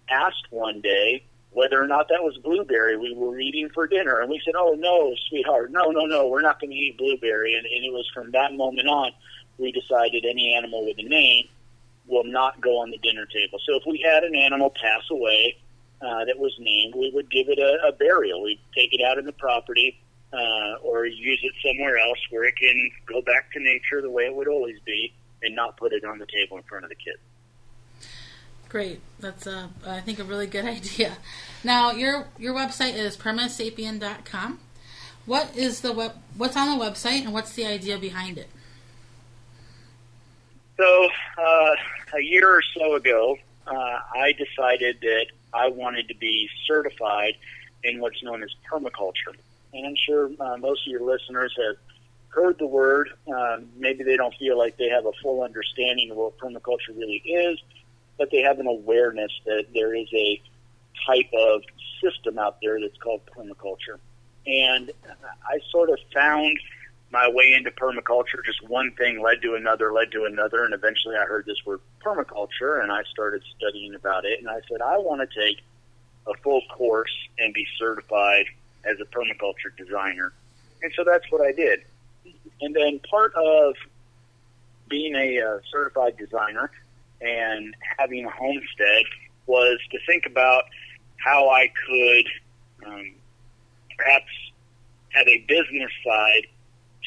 asked one day whether or not that was Blueberry we were eating for dinner, and we said, "Oh no, sweetheart, no, we're not going to eat Blueberry." And it was from that moment on we decided any animal with a name will not go on the dinner table. So if we had an animal pass away that was named, we would give it a burial. We'd take it out in the property or use it somewhere else where it can go back to nature the way it would always be, and not put it on the table in front of the kids. Great. That's, I think, a really good idea. Now, your website is permasapien.com. What's on the website, and what's the idea behind it? So, a year or so ago, I decided that I wanted to be certified in what's known as permaculture. And I'm sure most of your listeners have heard the word. Maybe they don't feel like they have a full understanding of what permaculture really is, but they have an awareness that there is a type of system out there that's called permaculture. And I sort of found my way into permaculture. Just one thing led to another, and eventually I heard this word permaculture, and I started studying about it, and I said, I want to take a full course and be certified as a permaculture designer. And so that's what I did. And then part of being a certified designer and having a homestead was to think about how I could perhaps have a business side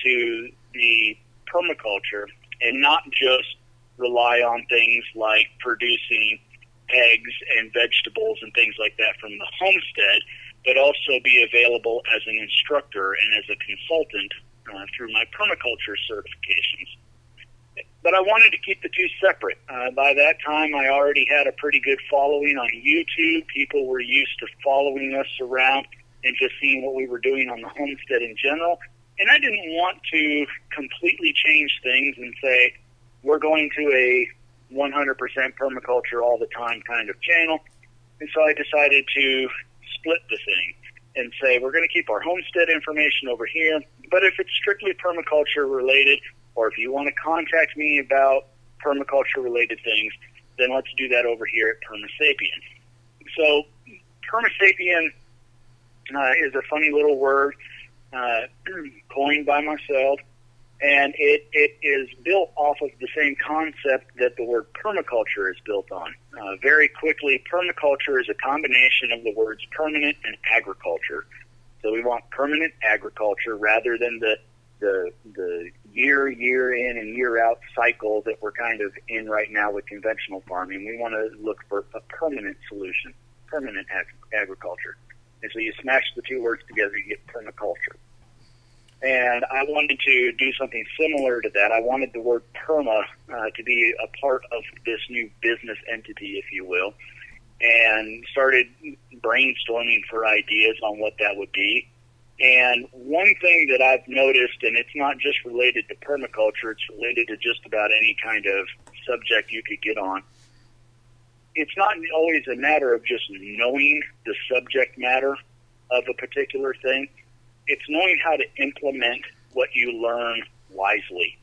to the permaculture and not just rely on things like producing eggs and vegetables and things like that from the homestead, but also be available as an instructor and as a consultant through my permaculture certifications. But I wanted to keep the two separate. By that time, I already had a pretty good following on YouTube. People were used to following us around and just seeing what we were doing on the homestead in general. And I didn't want to completely change things and say, we're going to a 100% permaculture all the time kind of channel. And so I decided to split the thing and say, we're going to keep our homestead information over here, but if it's strictly permaculture related, or if you want to contact me about permaculture related things, then let's do that over here at Permasapien. So Permasapien is a funny little word coined by myself, and it is built off of the same concept that the word permaculture is built on. Very quickly, permaculture is a combination of the words permanent and agriculture. So we want permanent agriculture rather than the year in and year out cycle that we're kind of in right now with conventional farming. We want to look for a permanent solution, permanent agriculture. And so you smash the two words together, you get permaculture. And I wanted to do something similar to that. I wanted the word perma to be a part of this new business entity, if you will, and started brainstorming for ideas on what that would be. And one thing that I've noticed, and it's not just related to permaculture, it's related to just about any kind of subject you could get on, it's not always a matter of just knowing the subject matter of a particular thing. It's knowing how to implement what you learn wisely.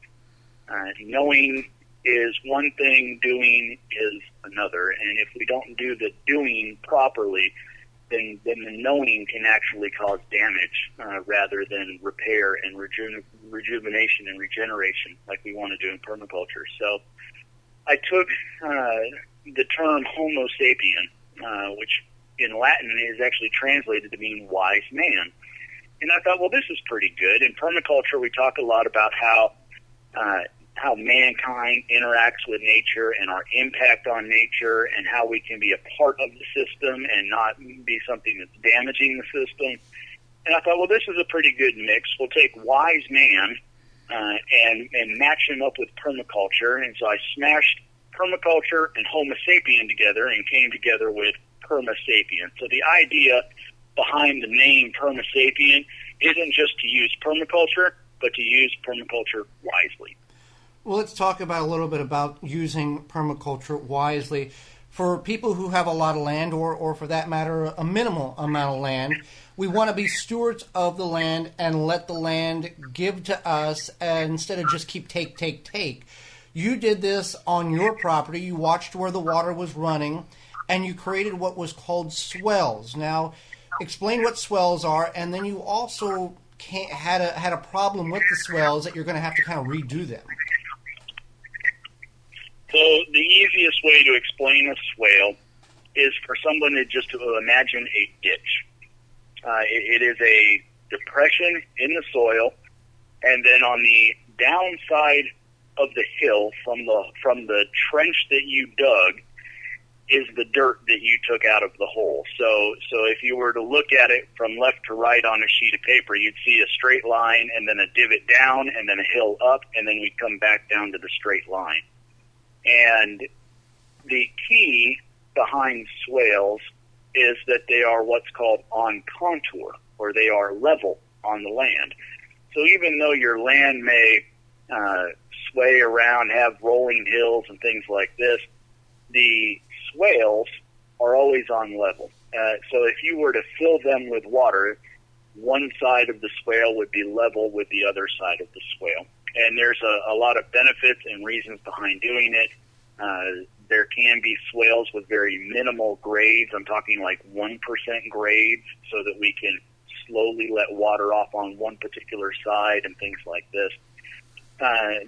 Knowing is one thing, doing is another. And if we don't do the doing properly, then the knowing can actually cause damage rather than repair and rejuvenation and regeneration like we want to do in permaculture. So I took the term Homo sapien, which in Latin is actually translated to mean wise man. And I thought, well, this is pretty good. In permaculture, we talk a lot about how mankind interacts with nature and our impact on nature and how we can be a part of the system and not be something that's damaging the system. And I thought, well, this is a pretty good mix. We'll take wise man and match him up with permaculture. And so I smashed permaculture and Homo sapien together and came together with Perma sapien. So the idea behind the name Perma sapien isn't just to use permaculture, but to use permaculture wisely. Well, let's talk about a little bit about using permaculture wisely. For people who have a lot of land, or for that matter, a minimal amount of land, we want to be stewards of the land and let the land give to us instead of just keep take. You did this on your property. You watched where the water was running, and you created what was called swells. Now, explain what swells are, and then you also had a problem with the swells that you're going to have to kind of redo them. So the easiest way to explain a swale is for someone to imagine a ditch. It is a depression in the soil, and then on the downside of the hill from the trench that you dug is the dirt that you took out of the hole. So if you were to look at it from left to right on a sheet of paper, you'd see a straight line and then a divot down and then a hill up, and then we'd come back down to the straight line. And the key behind swales is that they are what's called on contour, or they are level on the land. So even though your land may sway around, have rolling hills and things like this, the swales are always on level. So if you were to fill them with water, one side of the swale would be level with the other side of the swale. And there's a lot of benefits and reasons behind doing it. There can be swales with very minimal grades. I'm talking like 1% grades, so that we can slowly let water off on one particular side and things like this.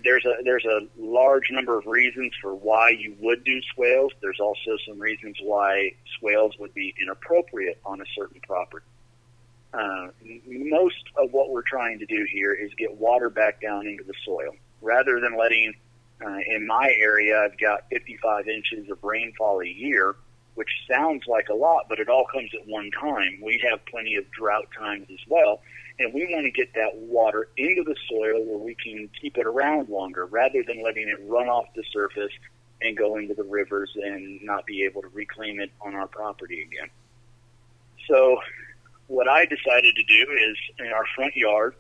There's a large number of reasons for why you would do swales. There's also some reasons why swales would be inappropriate on a certain property. Most of what we're trying to do here is get water back down into the soil. Rather than letting, in my area, I've got 55 inches of rainfall a year, which sounds like a lot, but it all comes at one time. We have plenty of drought times as well, and we want to get that water into the soil where we can keep it around longer, rather than letting it run off the surface and go into the rivers and not be able to reclaim it on our property again. So what I decided to do is, in our front yard,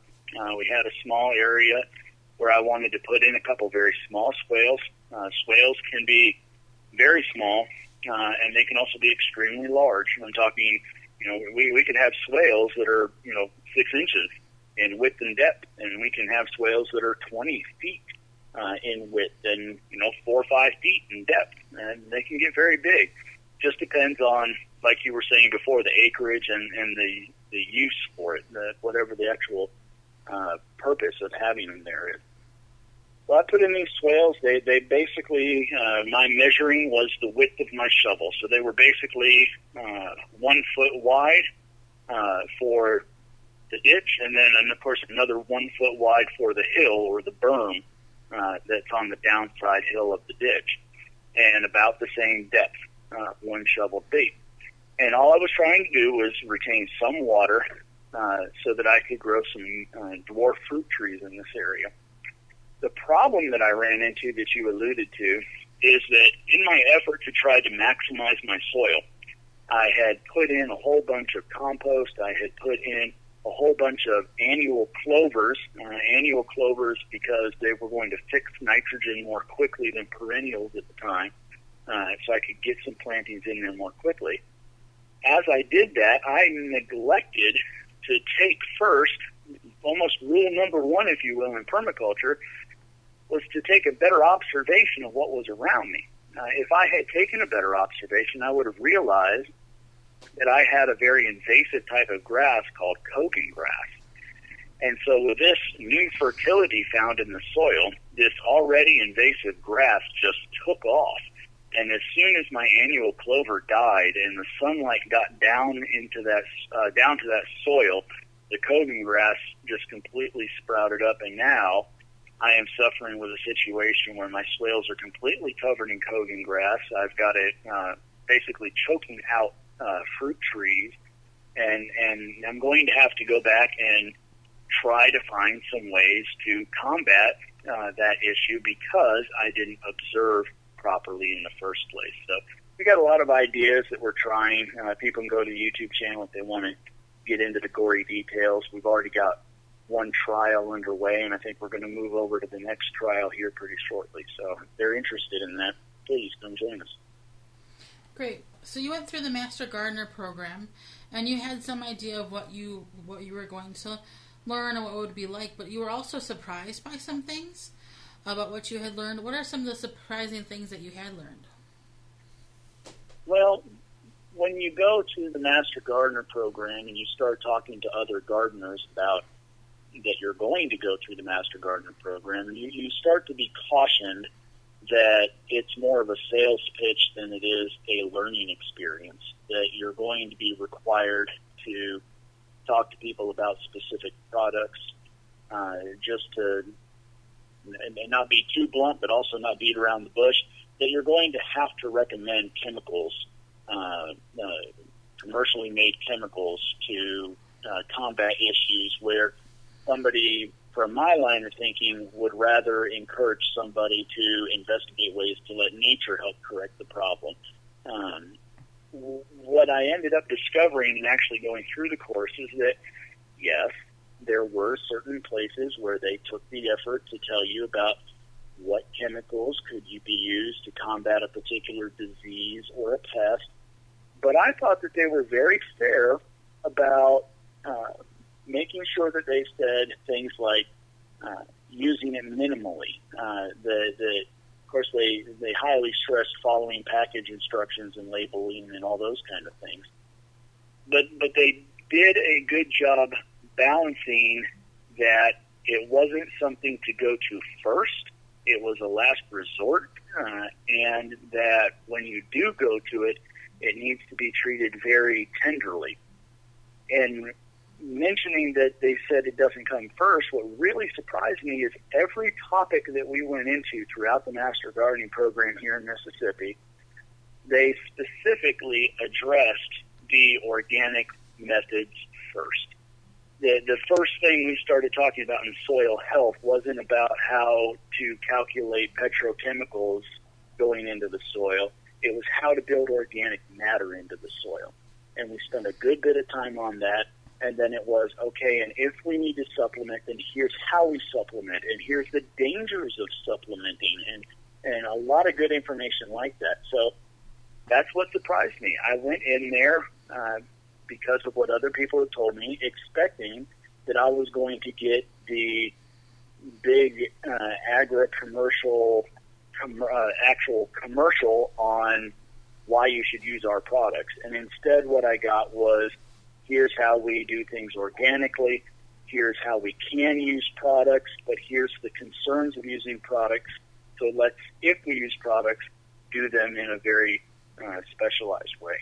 we had a small area where I wanted to put in a couple very small swales. Swales can be very small, and they can also be extremely large. I'm talking, we can have swales that are, 6 inches in width and depth, and we can have swales that are 20 feet in width and, 4 or 5 feet in depth, and they can get very big. Just depends on, like you were saying before, the acreage and the use for it, whatever the actual purpose of having them there is. So I put in these swales. They basically, my measuring was the width of my shovel. So they were basically 1 foot wide for the ditch, and then, of course, another 1 foot wide for the hill or the berm that's on the downside hill of the ditch, and about the same depth, one shovel deep. And all I was trying to do was retain some water so that I could grow some dwarf fruit trees in this area. The problem that I ran into that you alluded to is that in my effort to try to maximize my soil, I had put in a whole bunch of compost. I had put in a whole bunch of annual clovers because they were going to fix nitrogen more quickly than perennials at the time. so I could get some plantings in there more quickly. As I did that, I neglected to take first, almost rule number one, if you will, in permaculture, was to take a better observation of what was around me. If I had taken a better observation, I would have realized that I had a very invasive type of grass called Kogan grass. And so with this new fertility found in the soil, this already invasive grass just took off. And as soon as my annual clover died and the sunlight got down into that, down to that soil, the Kogan grass just completely sprouted up. And now I am suffering with a situation where my swales are completely covered in Kogan grass. I've got it basically choking out fruit trees. And I'm going to have to go back and try to find some ways to combat that issue because I didn't observe properly in the first place. So we got a lot of ideas that we're trying. People can go to the YouTube channel if they want to get into the gory details. We've already got one trial underway, and I think we're going to move over to the next trial here pretty shortly. So if they're interested in that, please come join us. Great. So you went through the Master Gardener program, and you had some idea of what you were going to learn and what it would be like, but you were also surprised by some things about what you had learned. What are some of the surprising things that you had learned? Well, when you go to the Master Gardener program and you start talking to other gardeners about that you're going to go through the Master Gardener program, you start to be cautioned that it's more of a sales pitch than it is a learning experience, that you're going to be required to talk to people about specific products, just to and not be too blunt, but also not beat around the bush, that you're going to have to recommend chemicals, commercially made chemicals to combat issues where somebody, from my line of thinking, would rather encourage somebody to investigate ways to let nature help correct the problem. What I ended up discovering and actually going through the course is that, yes, there were certain places where they took the effort to tell you about what chemicals could you be used to combat a particular disease or a pest. But I thought that they were very fair about making sure that they said things like using it minimally. Of course, they highly stressed following package instructions and labeling and all those kind of things. But they did a good job balancing that it wasn't something to go to first. It was a last resort, and that when you do go to it, it needs to be treated very tenderly. And mentioning that they said it doesn't come first, what really surprised me is every topic that we went into throughout the Master Gardening program here in Mississippi, they specifically addressed the organic methods first. The first thing we started talking about in soil health wasn't about how to calculate petrochemicals going into the soil. It was how to build organic matter into the soil. And we spent a good bit of time on that. And then it was, okay, and if we need to supplement, then here's how we supplement, and here's the dangers of supplementing, and a lot of good information like that. So that's what surprised me. I went in there because of what other people had told me, expecting that I was going to get the big agri-commercial, actual commercial on why you should use our products. And instead what I got was, here's how we do things organically, here's how we can use products, but here's the concerns of using products. So let's, if we use products, do them in a very specialized way.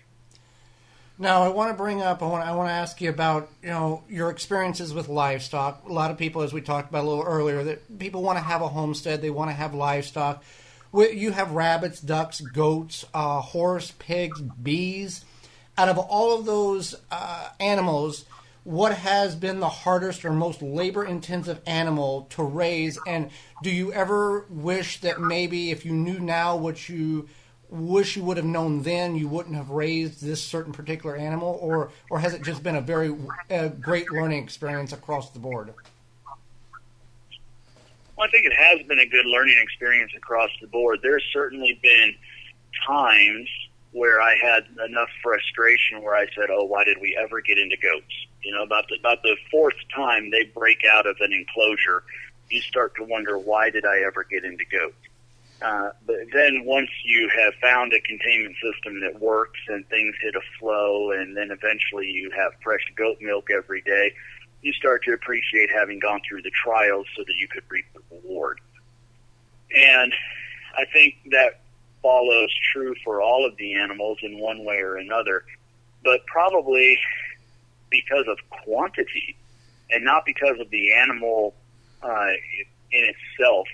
Now, I want to bring up, I want to ask you about, your experiences with livestock. A lot of people, as we talked about a little earlier, that people want to have a homestead, they want to have livestock. You have rabbits, ducks, goats, horse, pigs, bees. Out of all of those animals, what has been the hardest or most labor-intensive animal to raise? And do you ever wish that maybe if you knew now what you wish you would have known then, you wouldn't have raised this certain particular animal? Or has it just been a very great learning experience across the board? Well, I think it has been a good learning experience across the board. There's certainly been times where I had enough frustration where I said, "Oh, why did we ever get into goats?" You know, about the fourth time they break out of an enclosure, you start to wonder, why did I ever get into goats? But then once you have found a containment system that works and things hit a flow, and then eventually you have fresh goat milk every day, you start to appreciate having gone through the trials so that you could reap the reward. And I think that follows true for all of the animals in one way or another, but probably because of quantity and not because of the animal in itself,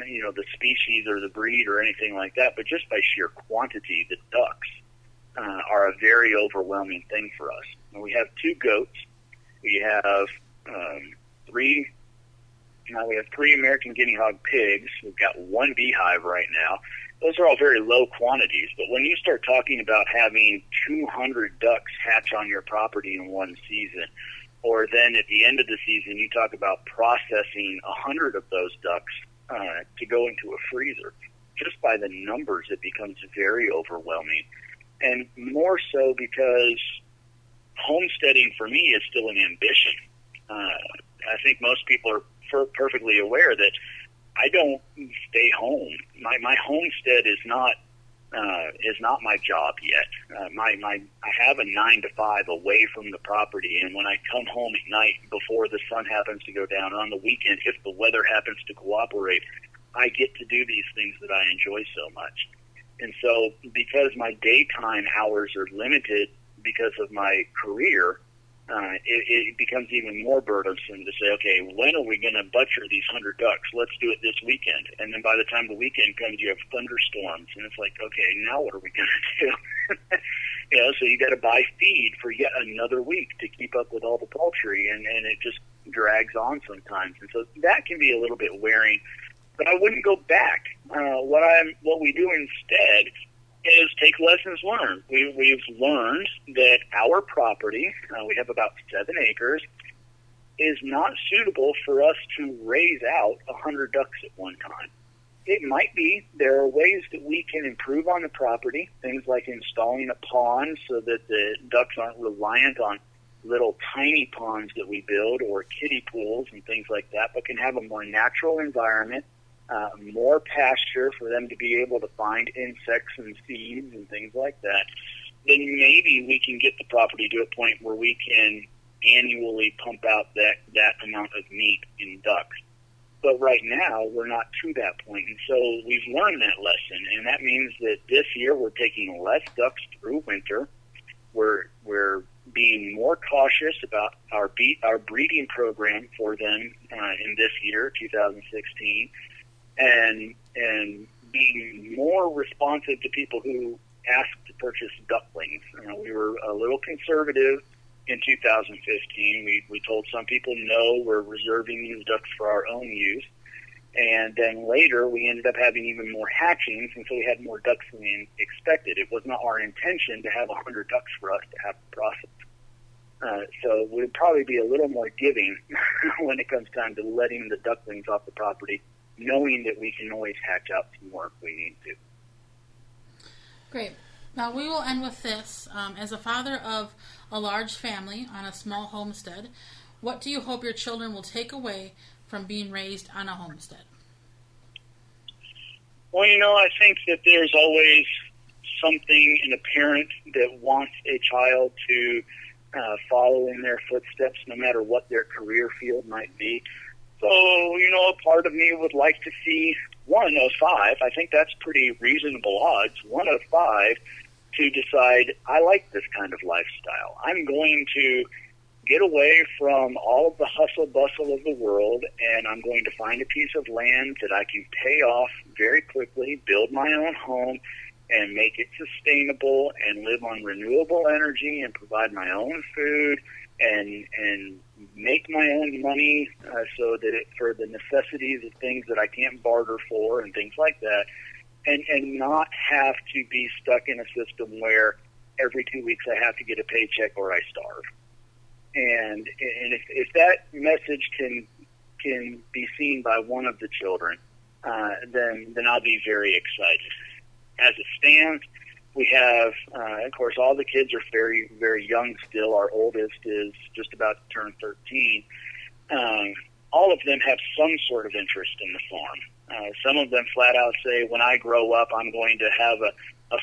you know, the species or the breed or anything like that, but just by sheer quantity, the ducks are a very overwhelming thing for us. And we have 2 goats. We have 3 American guinea hog pigs. We've got 1 beehive right now. Those are all very low quantities, but when you start talking about having 200 ducks hatch on your property in one season, or then at the end of the season you talk about processing 100 of those ducks to go into a freezer, just by the numbers it becomes very overwhelming. And more so because homesteading for me is still an ambition. I think most people are perfectly aware that I don't stay home. My homestead is not my job yet. I have a 9 to 5 away from the property, and when I come home at night before the sun happens to go down on the weekend, if the weather happens to cooperate, I get to do these things that I enjoy so much. And so, because my daytime hours are limited because of my career, it becomes even more burdensome to say, okay, when are we going to butcher these 100 ducks? Let's do it this weekend. And then by the time the weekend comes, you have thunderstorms, and it's like, okay, now what are we going to do? You know, so you got to buy feed for yet another week to keep up with all the poultry, and it just drags on sometimes. And so that can be a little bit wearing. But I wouldn't go back. What we do instead is take lessons learned. We've learned that our property, we have about 7 acres, is not suitable for us to raise out 100 ducks at one time. It might be. There are ways that we can improve on the property, things like installing a pond so that the ducks aren't reliant on little tiny ponds that we build, or kiddie pools and things like that, but can have a more natural environment, more pasture for them to be able to find insects and seeds and things like that. Then maybe we can get the property to a point where we can annually pump out that amount of meat in ducks. But right now, we're not to that point. And so we've learned that lesson, and that means that this year we're taking less ducks through winter. We're being more cautious about our breeding program for them in this year, 2016, and being more responsive to people who ask to purchase ducklings. We were a little conservative in 2015. We told some people, no, we're reserving these ducks for our own use. And then later, we ended up having even more hatchings, and so we had more ducks than we expected. It was not our intention to have 100 ducks for us to have the process. So we'd probably be a little more giving when it comes time to letting the ducklings off the property, knowing that we can always hatch out some more if we need to. Great. Now we will end with this. As a father of a large family on a small homestead, what do you hope your children will take away from being raised on a homestead? Well, I think that there's always something in a parent that wants a child to follow in their footsteps, no matter what their career field might be. So, a part of me would like to see 1 of 5. I think that's pretty reasonable odds. 1 of 5 to decide, I like this kind of lifestyle. I'm going to get away from all of the hustle bustle of the world, and I'm going to find a piece of land that I can pay off very quickly, build my own home, and make it sustainable, and live on renewable energy, and provide my own food, and make my own money so that for the necessities of things that I can't barter for and things like that, and not have to be stuck in a system where every 2 weeks I have to get a paycheck or I starve. And if that message can be seen by one of the children, then I'll be very excited. as it stands, we have, of course, all the kids are very, very young still. Our oldest is just about to turn 13. All of them have some sort of interest in the farm. Some of them flat out say, when I grow up, I'm going to have a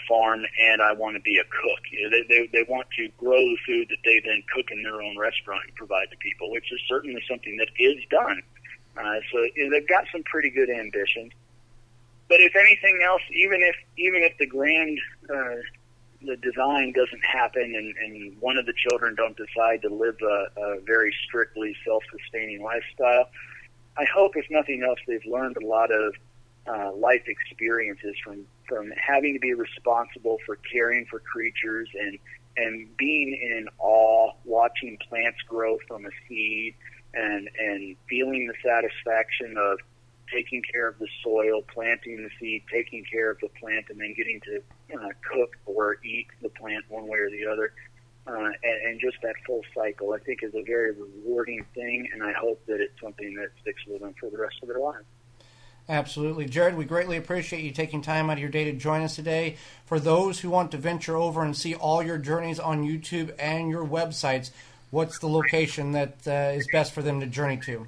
farm and I want to be a cook. You know, they want to grow the food that they then cook in their own restaurant and provide to people, which is certainly something that is done. So they've got some pretty good ambitions. But if anything else, even if the grand the design doesn't happen and one of the children don't decide to live a very strictly self-sustaining lifestyle, I hope, if nothing else, they've learned a lot of life experiences from having to be responsible for caring for creatures and being in awe, watching plants grow from a seed and feeling the satisfaction of taking care of the soil, planting the seed, taking care of the plant, and then getting to cook or eat the plant one way or the other. And just that full cycle, I think, is a very rewarding thing, and I hope that it's something that sticks with them for the rest of their lives. Absolutely. Jared, we greatly appreciate you taking time out of your day to join us today. For those who want to venture over and see all your journeys on YouTube and your websites, what's the location that is best for them to journey to?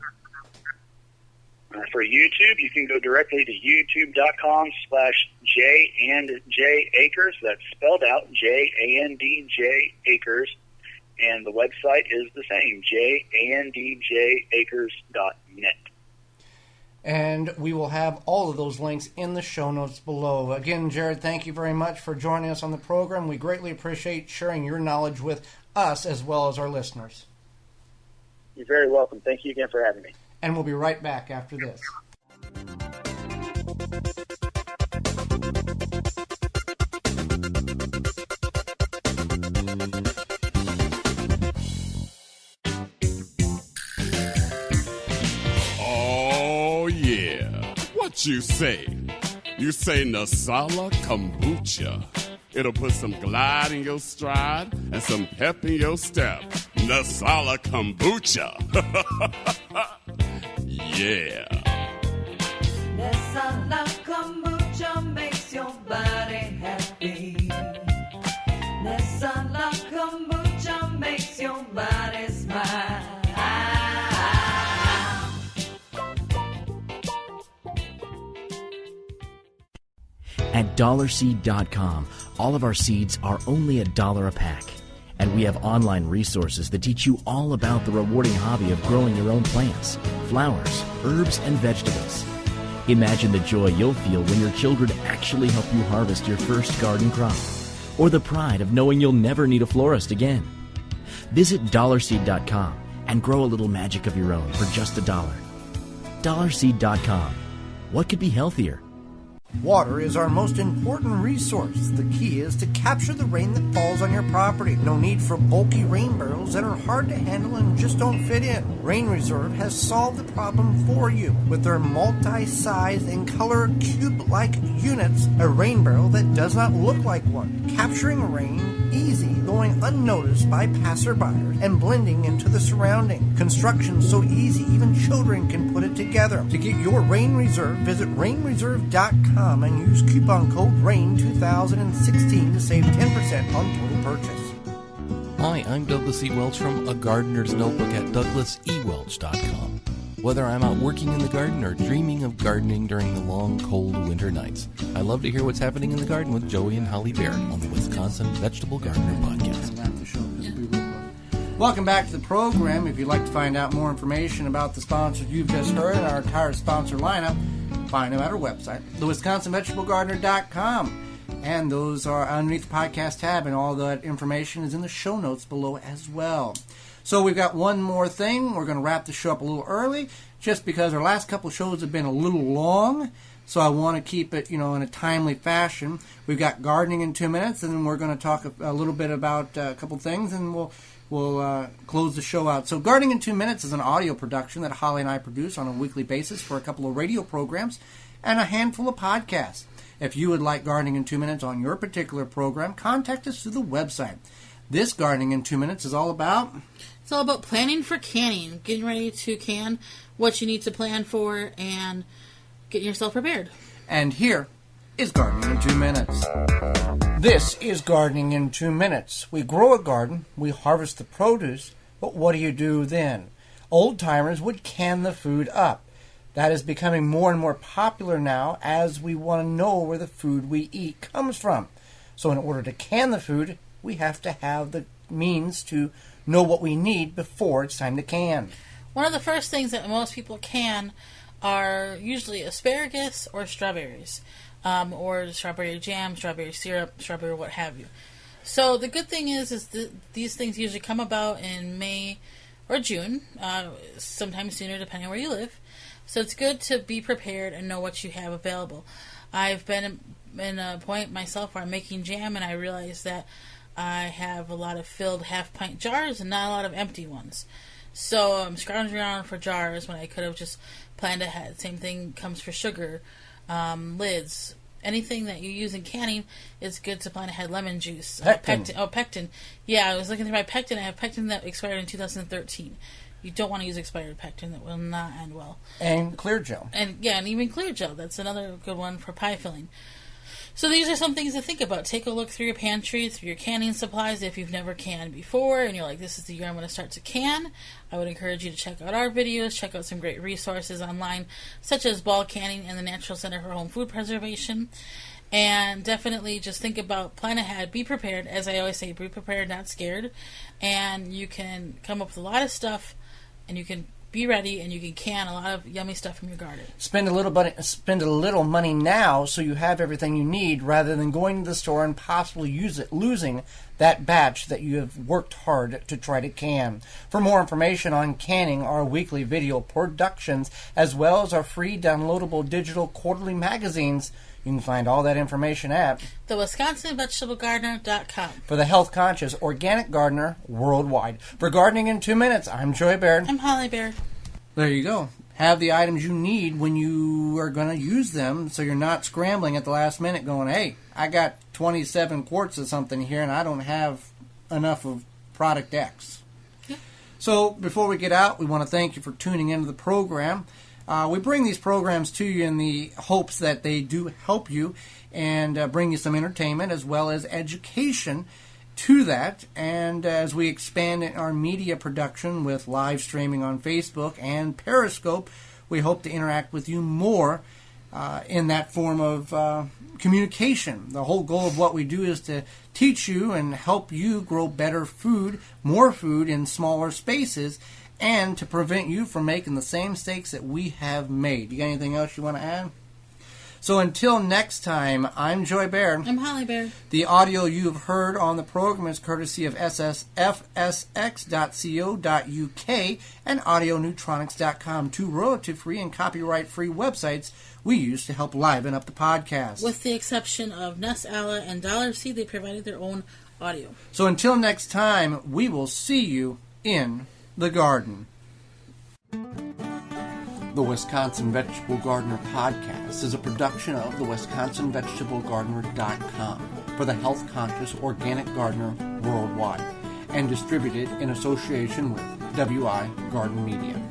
For YouTube, you can go directly to youtube.com/J&J Acres. That's spelled out JANDJ Acres. And the website is the same, jandjacres.net. And we will have all of those links in the show notes below. Again, Jared, thank you very much for joining us on the program. We greatly appreciate sharing your knowledge with us as well as our listeners. You're very welcome. Thank you again for having me. And we'll be right back after this. Oh, yeah. What you say? You say Nasala Kombucha. It'll put some glide in your stride and some pep in your step. Nasala Kombucha. Yeah. Nasala Kombucha makes your body happy. Nasala Kombucha makes your body smile. At dollarseed.com, all of our seeds are only $1 a pack. And we have online resources that teach you all about the rewarding hobby of growing your own plants, flowers, herbs, and vegetables. Imagine the joy you'll feel when your children actually help you harvest your first garden crop, or the pride of knowing you'll never need a florist again. Visit dollarseed.com and grow a little magic of your own for just $1. Dollarseed.com. What could be healthier? Water is our most important resource. The key is to capture the rain that falls on your property. No need for bulky rain barrels that are hard to handle and just don't fit in. Rain Reserve has solved the problem for you with their multi-sized and color cube-like units. A rain barrel that does not look like one. Capturing rain easy, going unnoticed by passerbyers and blending into the surrounding. Construction so easy, even children can put it together. To get your Rain Reserve, visit rainreserve.com and use coupon code RAIN2016 to save 10% on total purchase. Hi, I'm Douglas E. Welch from A Gardener's Notebook at douglasewelch.com. Whether I'm out working in the garden or dreaming of gardening during the long, cold winter nights, I love to hear what's happening in the garden with Joey and Holly Barrett on the Wisconsin Vegetable Gardener Podcast. Welcome back to the program. If you'd like to find out more information about the sponsors you've just heard and our entire sponsor lineup, find them at our website, thewisconsinvegetablegardener.com. And those are underneath the podcast tab, and all that information is in the show notes below as well. So we've got one more thing. We're going to wrap the show up a little early, just because our last couple of shows have been a little long. So I want to keep it, in a timely fashion. We've got gardening in 2 minutes, and then we're going to talk a little bit about a couple things, and we'll close the show out. So Gardening in 2 Minutes is an audio production that Holly and I produce on a weekly basis for a couple of radio programs and a handful of podcasts. If you would like Gardening in 2 Minutes on your particular program, contact us through the website. This Gardening in 2 Minutes is all about... It's all about planning for canning, getting ready to can, what you need to plan for, and getting yourself prepared. And here is Gardening in 2 Minutes. This is Gardening in 2 Minutes. We grow a garden, we harvest the produce, but what do you do then? Old timers would can the food up. That is becoming more and more popular now as we want to know where the food we eat comes from. So in order to can the food, we have to have the means to know what we need before it's time to can. One of the first things that most people can are usually asparagus or strawberries, or strawberry jam, strawberry syrup, strawberry what have you. So the good thing is these things usually come about in May or June, sometimes sooner depending on where you live. So it's good to be prepared and know what you have available. I've been in a point myself where I'm making jam and I realize that I have a lot of filled half-pint jars and not a lot of empty ones. So I'm scrounging around for jars when I could have just planned ahead. Same thing comes for sugar, lids. Anything that you use in canning is good to plan ahead. Lemon juice. Pectin. Yeah, I was looking through my pectin. I have pectin that expired in 2013. You don't want to use expired pectin. That will not end well. And clear gel. And even clear gel. That's another good one for pie filling. So these are some things to think about. Take a look through your pantry, through your canning supplies. If you've never canned before and you're like, this is the year I'm going to start to can, I would encourage you to check out our videos, check out some great resources online, such as Ball Canning and the Natural Center for Home Food Preservation. And definitely just think about, plan ahead, be prepared. As I always say, be prepared, not scared. And you can come up with a lot of stuff, and you can be ready, and you can can a lot of yummy stuff from your garden. Spend a little money now so you have everything you need, rather than going to the store and possibly losing that batch that you have worked hard to try to can. For more information on canning, our weekly video productions, as well as our free downloadable digital quarterly magazines, you can find all that information at the WisconsinVegetableGardener.com. For the health-conscious organic gardener worldwide. For Gardening in 2 Minutes, I'm Joy Baird. I'm Holly Baird. There you go. Have the items you need when you are going to use them, so you're not scrambling at the last minute going, hey, I got 27 quarts of something here and I don't have enough of product X. Yeah. So before we get out, we want to thank you for tuning into the program. We bring these programs to you in the hopes that they do help you and bring you some entertainment as well as education to that. And as we expand in our media production with live streaming on Facebook and Periscope, we hope to interact with you more in that form of communication. The whole goal of what we do is to teach you and help you grow better food, more food in smaller spaces, and to prevent you from making the same mistakes that we have made. You got anything else you want to add? So until next time, I'm Joy Baird. I'm Holly Baird. The audio you've heard on the program is courtesy of ssfsx.co.uk and audioneutronics.com, two royalty-free and copyright-free websites we use to help liven up the podcast. With the exception of Ness Alla and Dollar C, they provided their own audio. So until next time, we will see you in the garden. The Wisconsin Vegetable Gardener Podcast is a production of the WisconsinVegetableGardener.com for the health-conscious organic gardener worldwide and distributed in association with WI Garden Media.